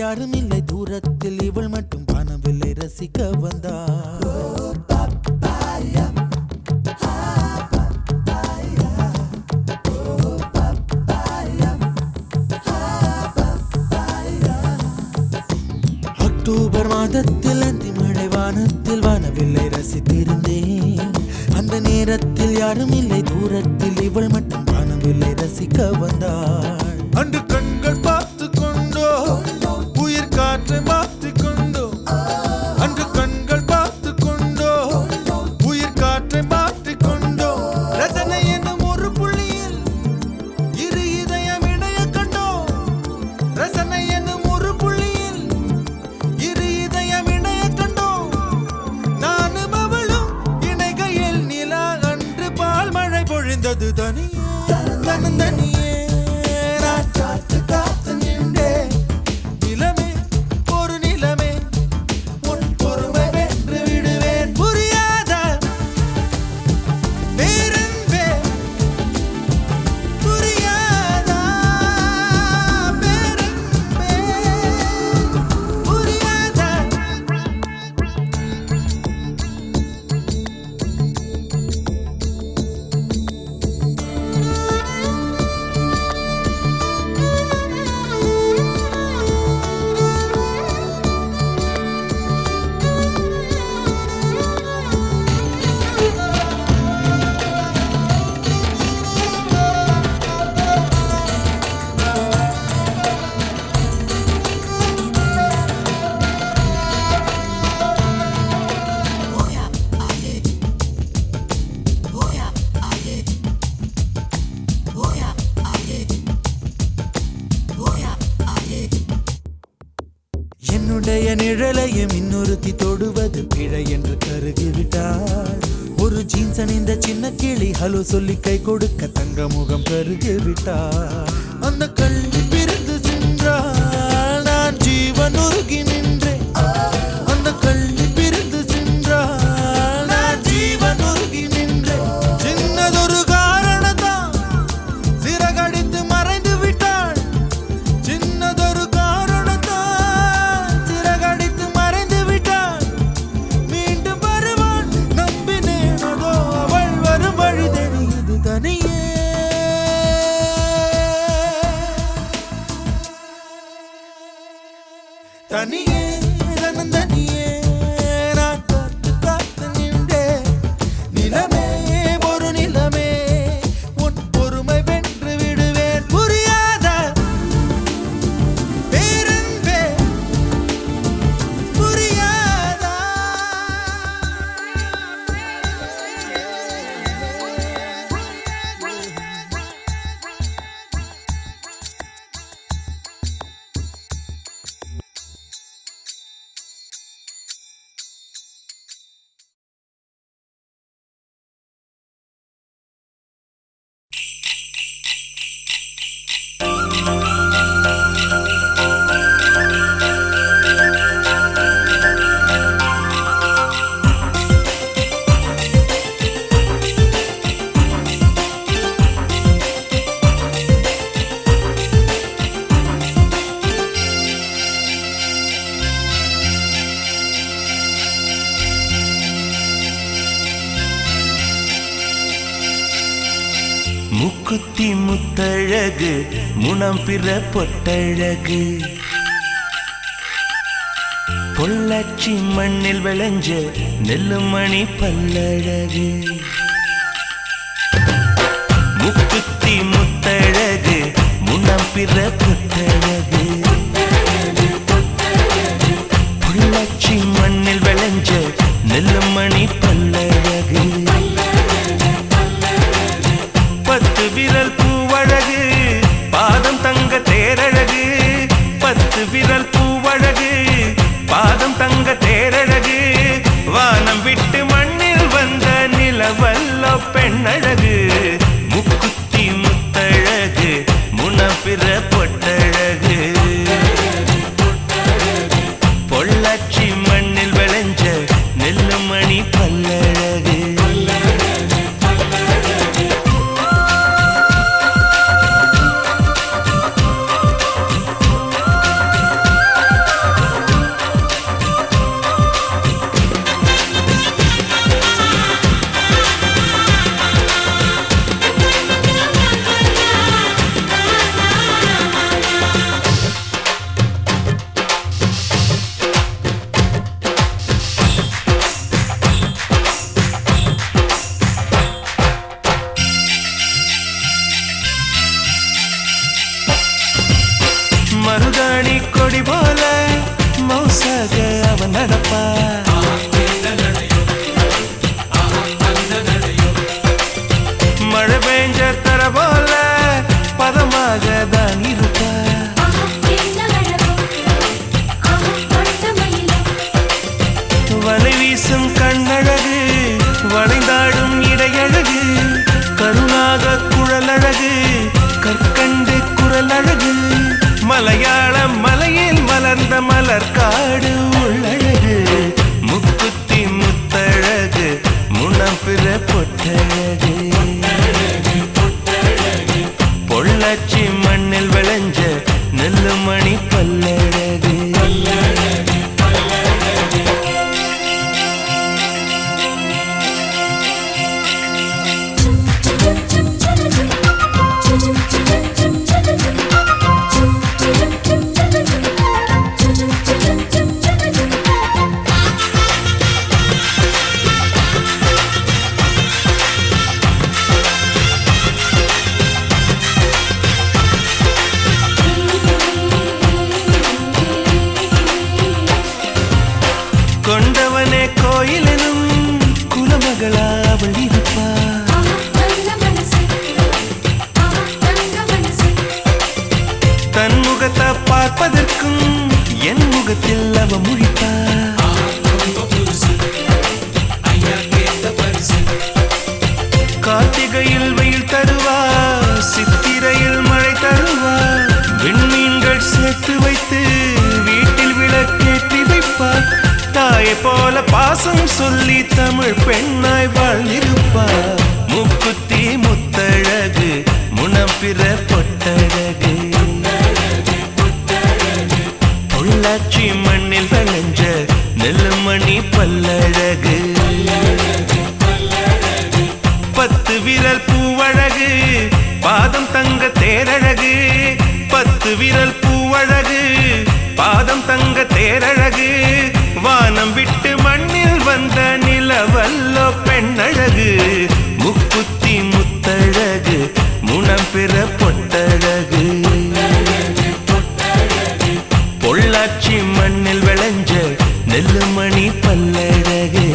A: யாரும் இல்லை தூரத்தில் இவள் மட்டும் காணவில்லை ரசிக்க வந்தாள் அக்டோபர் மாதத்தில் அந்தி மழை வானத்தில் வானவில்லை ரசித்திருந்தேன் அந்த நேரத்தில் யாரும் இல்லை தூரத்தில் இவள் மட்டும் காணவில்லை ரசிக்க வந்தாள் அன்று கண்கள் பார்த்து கொண்டோ உயிர் காற்றை மாற்றிக் கொண்டோ இது தனியே தனியே நான் காத்து காத்து நின்றே நிலமே ஒரு நிலமே உன் பொறுமை வென்று விடுவேன் புரியாத பேரன்பே புரியாதா பேரன்பே புரியாதா என்னுடைய நிழலையும் இன்னொருத்தி தொடுவது பிழை என்று கருகிவிட்டாள் ஒரு ஜீன்ஸ் அணிந்த சின்ன கிளி ஹலோ சொல்லி கை கொடுக்க தங்க முகம் கருகிவிட்டாள் அந்த கல்வி பிரிந்து சென்றாள் நான் ஜீவன் உருகி நின்றேன் அந்த கல்வி பிரிந்து சென்றாள் நான் ஜீவன் உருகி நின்றேன் சின்னதொரு காரணத்தான் சிறகடித்து மறைந்து விட்டாள் சின்னதொரு காரணத்தான் சிறகடித்து மறைந்து விட்டாள் மீண்டும் வருவாள் நம்பினேன் அதோ அவள் வரும் வழி தெரியுது தனியே தனியே தனியே நான் காத்து காத்து நின்றே நிலமே ஒரு நிலமே உன் பொறுமை வென்று விடுவேன் புரியாத பேரன்பே புரியாதா
I: முக்குத்தி முத்தழகு முனம் பிற பொட்டழகு பொள்ளாச்சி மண்ணில் விளைஞ்ச நெல்லுமணி பல்லழகு முக்குத்தி முத்தழகு முனம் பிற பொட்டழகு பொள்ளாச்சி மண்ணில் விளைஞ்ச நெல்லுமணி பல்லழகு பத்து விரல் பூவழகு பாதம் தங்க தேரழகு பத்து விரல் பூவழகு பாதம் தங்க தேரழகு வானம் விட்டு மண்ணில் வந்த நிலவல்ல பெண்ணழகு முக்குத்தி முத்தழகு முனப்பிற பொட்டழகு பொள்ளாச்சி மண்ணில் விளைஞ்ச நெல்லுமணி பல்லழகு மருதாணி கொடி போல மௌசாக அவன் நடப்பா மழை பெஞ்ச தர போல பதமாக தான் இருப்பா வலை வீசும் கண்ணழகு வளைந்தாடும் இடையழகு கருணாக கொண்டவனே கோயிலெனும் குலமகளா அவள் இருப்பாள். தன் முகத்தை பார்ப்பதற்கும் என் முகத்தில் அவ முழிப்பாள். கார்த்திகையில் வெயில் தருவா, சித்திரையில் மழை தருவா, விண்மீன்கள் சேர்த்து வைத்து வீட்டில் விளக்கேற்றி வைப்பாள். தாயை போல பாசம் சொல்லி தமிழ் பெண்ணாய் வாழ்ந்திருப்பாள். முக்குத்தி முத்தழகு முனம் பிற பொட்டழகு, பொள்ளாச்சி மண்ணில் விளைஞ்ச நெல்லுமணி பல்லழகு. 10 விரல் பூவழகு, பாதம் தங்க தேரழகு. 10 விரல் பூவழகு, பாதம் தங்க தேரழகு. வானம் விட்டு மண்ணில் வந்த நிலவல்லோ பெண்ணழகு. முக்குத்தி முத்தழகு முனம் பிற பொட்டழகு, பொள்ளாச்சி மண்ணில் விளைஞ்ச நெல்லுமணி பல்லழகு.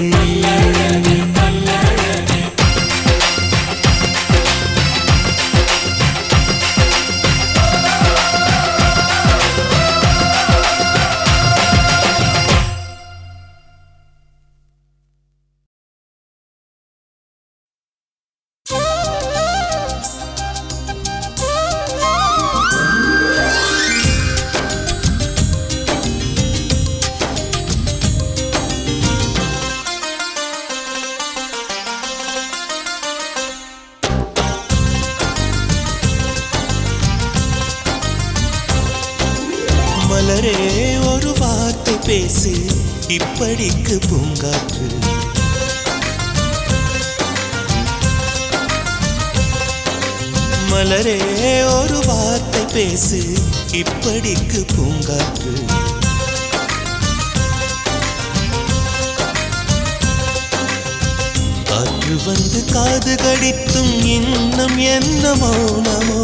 A: மலரே ஒரு வார்த்தை பேசு, இப்படிக்கு பூங்காற்று. மலரே ஒரு வார்த்தை பேசு, இப்படிக்கு பூங்காற்று. காற்று வந்து காது கடித்தும் இன்னும் என்ன மௌனமோ,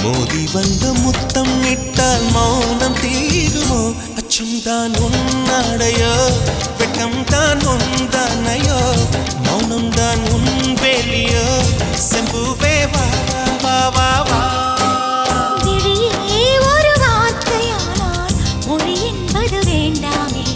A: மோதி வந்த முத்தம் இட்டால் மௌனம் தீருமோ. அச்சம் தான் உன்னாடையோ, வெட்கம் தான் உந்தானையோ, மௌனம் தான் உன் வேலியோ. செம்புவே வா வா வா வா.
C: விழியே ஒரு வார்த்தையானால் மொழி என்பது வேண்டாமே.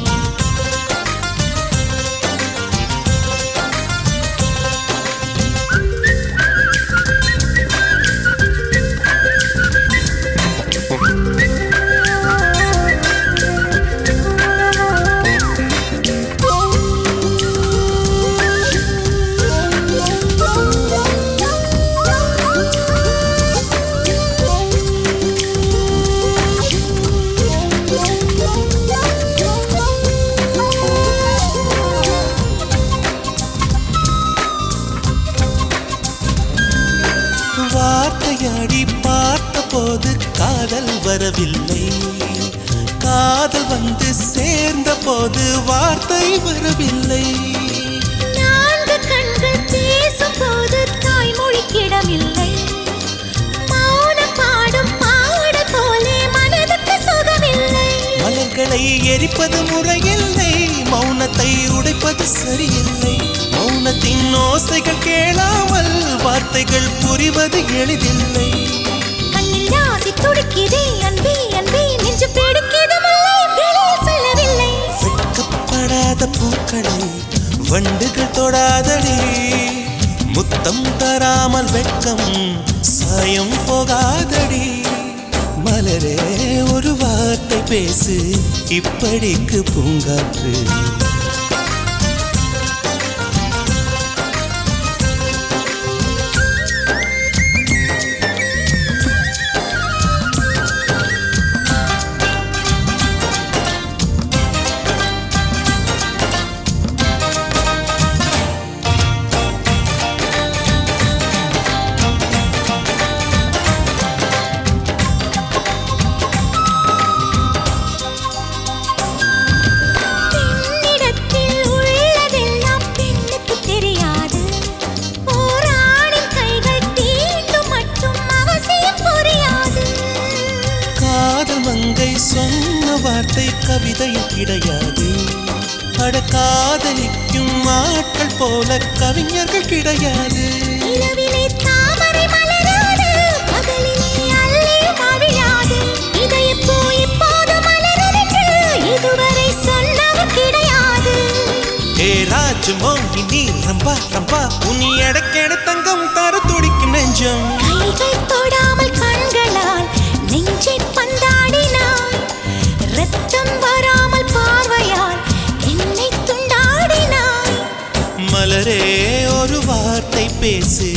A: வார்த்தையாடி பார்த்த போது காதல் வரவில்லை, காதல் வந்து சேர்ந்த போது வார்த்தை வரவில்லை.
C: 4 கண்கள் பேசும் போது தாய்மொழி கிடமில்லை. மௌனம் பாடும் பாடல் போலே மனதுக்கு சுகமில்லை.
A: மலர்களை எரிப்பது முறையில்லை, மௌனத்தை உடைப்பது சரியில்லை. மௌனத்தின் ஓசைகள் கேளாமல் வார்த்தைகள் புரிவது எளிதில்லை.
C: கண்ணில் ஆசை துடிக்குதே அன்பே அன்பே, நெஞ்சு பிடிக்குது மல்லை வெளியே சொல்லவில்லை.
A: வெட்கப்படாத பூக்களை வண்டுகள் தொடாதடி, முத்தம் தராமல் வெட்கம் சாயம் போகாதடி. மலரே ஒரு வார்த்தை பேசு, இப்படிக்கு பூங்காற்று. அட காதலிக்கும் ஆட்கள் போல கவிஞர்கள் கிடையாது.
C: நிலவிலே தாமரை மலராது, பகலிலே அல்லி மவிழாது. இதயப்பூ இப்போது மலரும் என்று இதுவரை சொன்னவர் கிடையாது.
A: ஏ ராஜமோகி நீ ரம்பா ரம்பா, உனி எடக்கெட தங்கம் தர துடிக்கும் நெஞ்சம்.
C: கைகள் தொடாமல் கண்களால் நெஞ்சை பந்தாடினாய், ரத்தம் வராமல் பார்வையால் என்னை துண்டாடினாய்.
A: மலரே ஒரு வார்த்தை பேசு,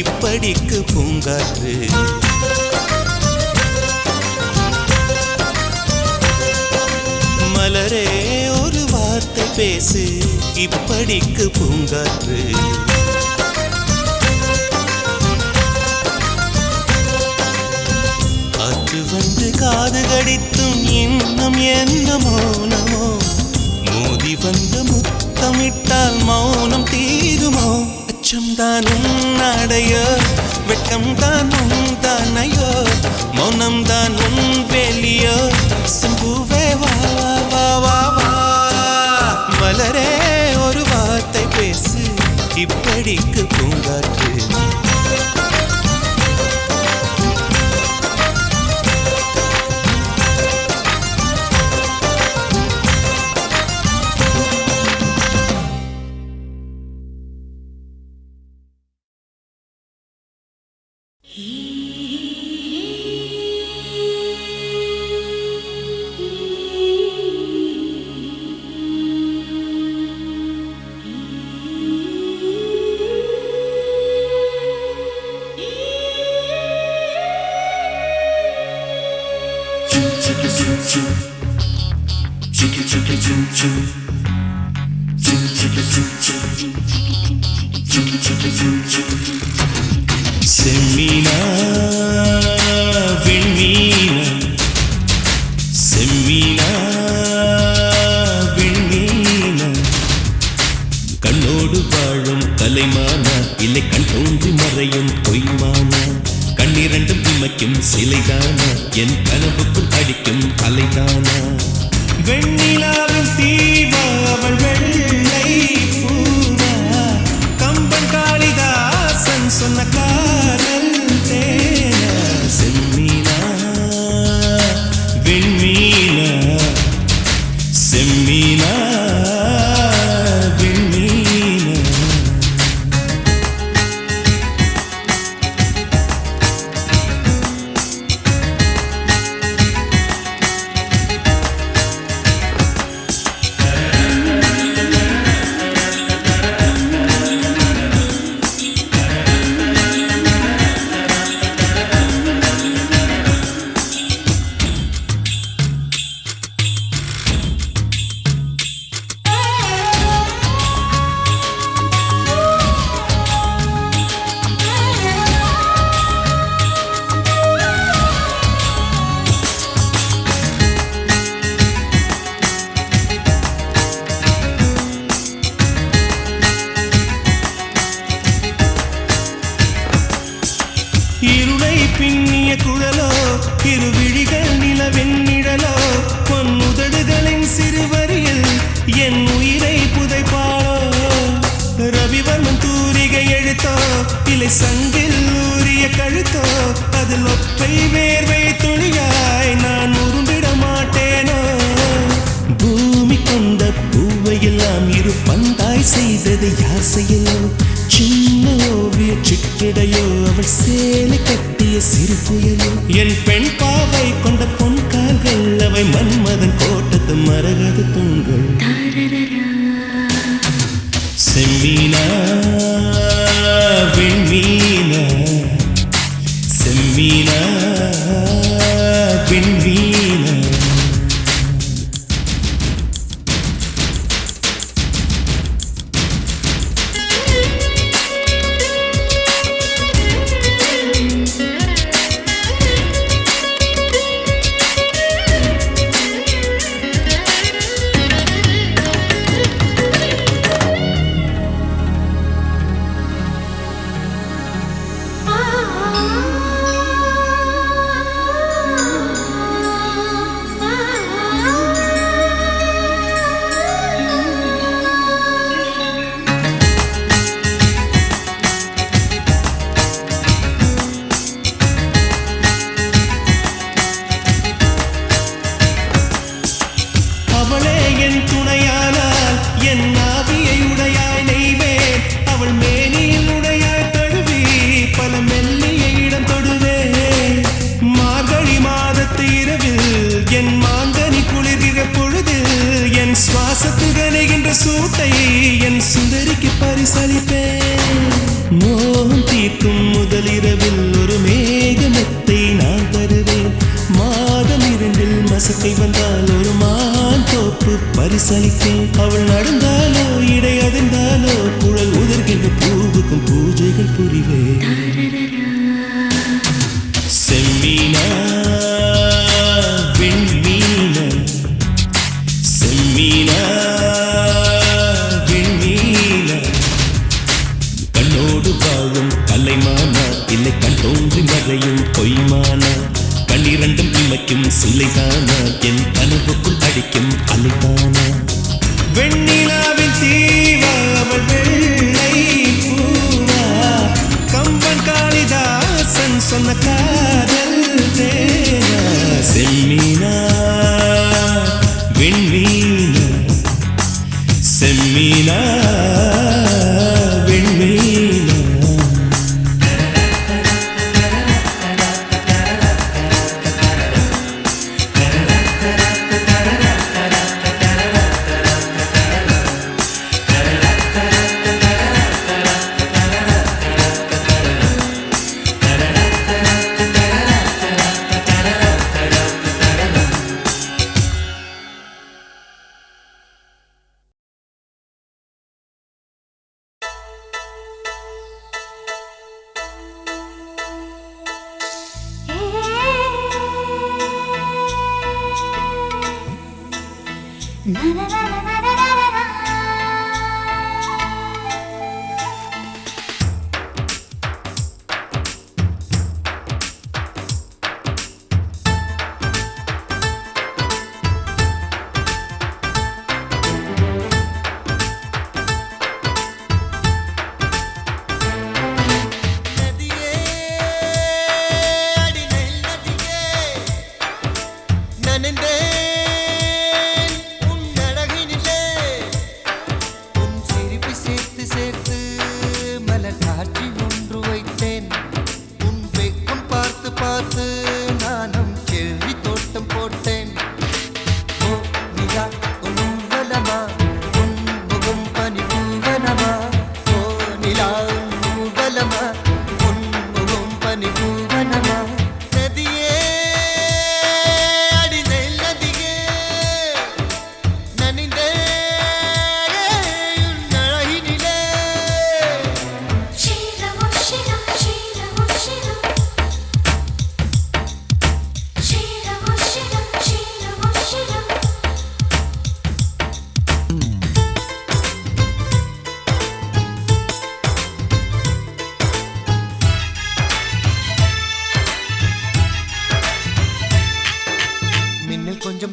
A: இப்படிக்கு பூங்காற்று. மலரே ஒரு வார்த்தை பேசு, இப்படிக்கு பூங்காற்று. காற்று வந்து காது கடித்தும் இன்னும் என்ன மௌனமோ, மோதி வந்து முத்தமிட்டால் மௌனம் தீருமோ. அச்சம்தான் உன்னாடையோ, வெட்கம்தான் உந்தானையோ, மௌனம்தான் உன் வேலியோ. சிம்புவே வா வா வா வா, மலரே ஒரு வார்த்தை பேசு, இப்படிக்கு பூங்காற்று. செம்மீனா விண்மீனா, செம்மீனா விண்மீனா, கண்ணோடு வாழும் கலைமானா, இல்லை கண் தோன்றி மறையும் பொய்மானா, கண்ணிரண்டும் இமைக்கும் சிலைதானா, என் கனவுக்குள் அடிக்கும் அலைதானா. வெண்ணிலாவின் தீவா அவள் வெள்ளை பூவா, கம்பன் காளிதாசன் சொன்ன காதல் தேனா. செம்மீனா விண்மீனா, செம்மீனா விண்மீனா. இருளை பின்னிய குழலோ, இருவிழிகள் நிலவெண்ணிழலோ, பொன்னுதடுகளின் சிறுவரியில் என் உயிரை புதைப்பாளோ. ரவிவர்மன் தூரிகை எழுத்தோ, இலை சங்கில் ஊறிய கழுத்தோ, அதில் ஒற்றை வேர்வை துளியாய் நான் உருண்டிட மாட்டேனோ. பூமி கொண்ட பூவையெல்லாம் இரு பந்தாய் செய்தது யார் செய்யலோ. சின்ன ஓவிய சிட்டிடையோ, அவள் சேலை கட்டிய சிறு புயலோ. என் பெண் பாவை கொண்ட பொன் கால்கள், அவை மன்மதன் கோட்டத்து மரகத தூண்கள். செம்மீனா விண்மீனா, செம்மீனா விண்மீனா.
H: சுந்தரிக்கு பரிசளிப்பேன். மோகம் தீர்க்கும் முதலிரவில் ஒரு மேகமெத்தை நான் தருவேன். மாதம் 2 மசக்கை வந்தால் ஒரு மான் தோப்பு பரிசளிப்பேன். அவள் நடந்தாலோ இடை அதிர்ந்தாலோ குழல் உதிர்கின்ற பூவுக்கும் பூஜைகள் புரிவேன். செம்மீனா வெண்மீனா, செம்மீனா வெண்மீனா, கண்ணோடு வாழும் கலைமானா இல்லை கண் தோன்றி மறையும் பொய்மானா, கண்ணிரண்டும் இமைக்கும் சில்லைதானா என் கனவுக்குள் அடிக்கும் அலைதானா. வெண்ணிலாவின் தீவா அவள் வெள்ளை பூவா, கம்பன் காளிதாசன் சொன்ன காதல் தேனா. செம்மீனா வெண்மீனா, செம்மீனா வெண்மீனா.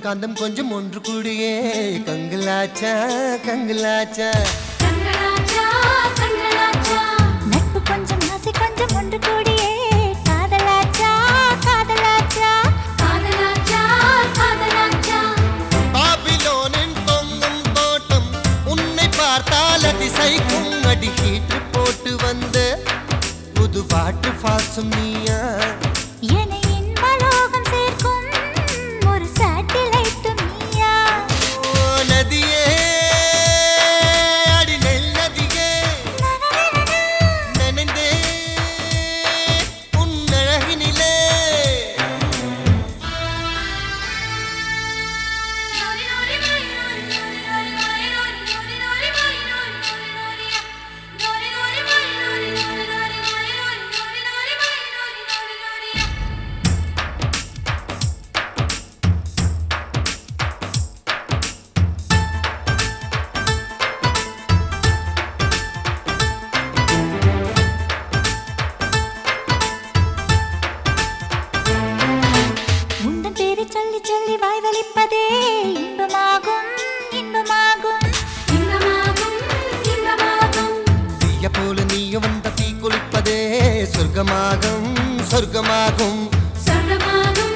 K: காந்தம் கொஞ்சம் ஒன்று கூடியே கங்கலாச்சா கங்கலாச்சா
C: நட்பு கொஞ்சம் ஆசை கொஞ்சம் ஒன்று கூடியே காதலாச்சா காதலாச்சா காதலாச்சா காதலாச்சா.
K: பாபிலோனின் தொங்கும் தோட்டம் உன்னை பார்த்தால் அதிசைக்கும். அடி ஹீட்டு போட்டு வந்த புது பாட்டு பாசும் நீயா. சொர்க்கமாகும் சொர்க்கமாகும்
C: சொர்க்கமாகும்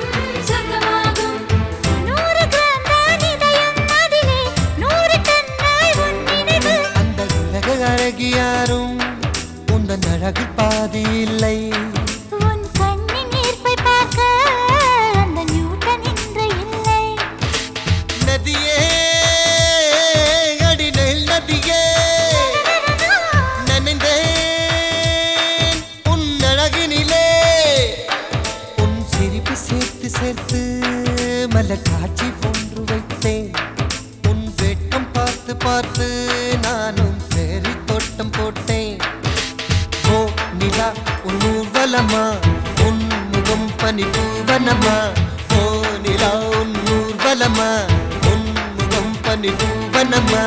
C: சொர்க்கமாகும். 100 கிராம் தான் இதயம் அதிலே 100 டன்னாய் உன் நினைவு.
K: அந்த உலக அழகி யாரும் உந்தன் அழகு பாதி இல்லை.
C: உன் கண்ணின் ஈர்ப்பை பார்க்க அந்த நியூட்டன் இன்று இல்லை.
K: நதியே அடி நெல் நதியே காட்சி ஒன்று வைத்தேன் உன் வெட்கம் பார்த்து பார்த்து நானும் சேரி தோட்டம் போட்டேன் ஓ நிலா உன் ஊர்வலமா உன் முகம் பனி பூவனமா ஓ நிலா உன் ஊர்வலமா உன் முகம் பனி பூவனமா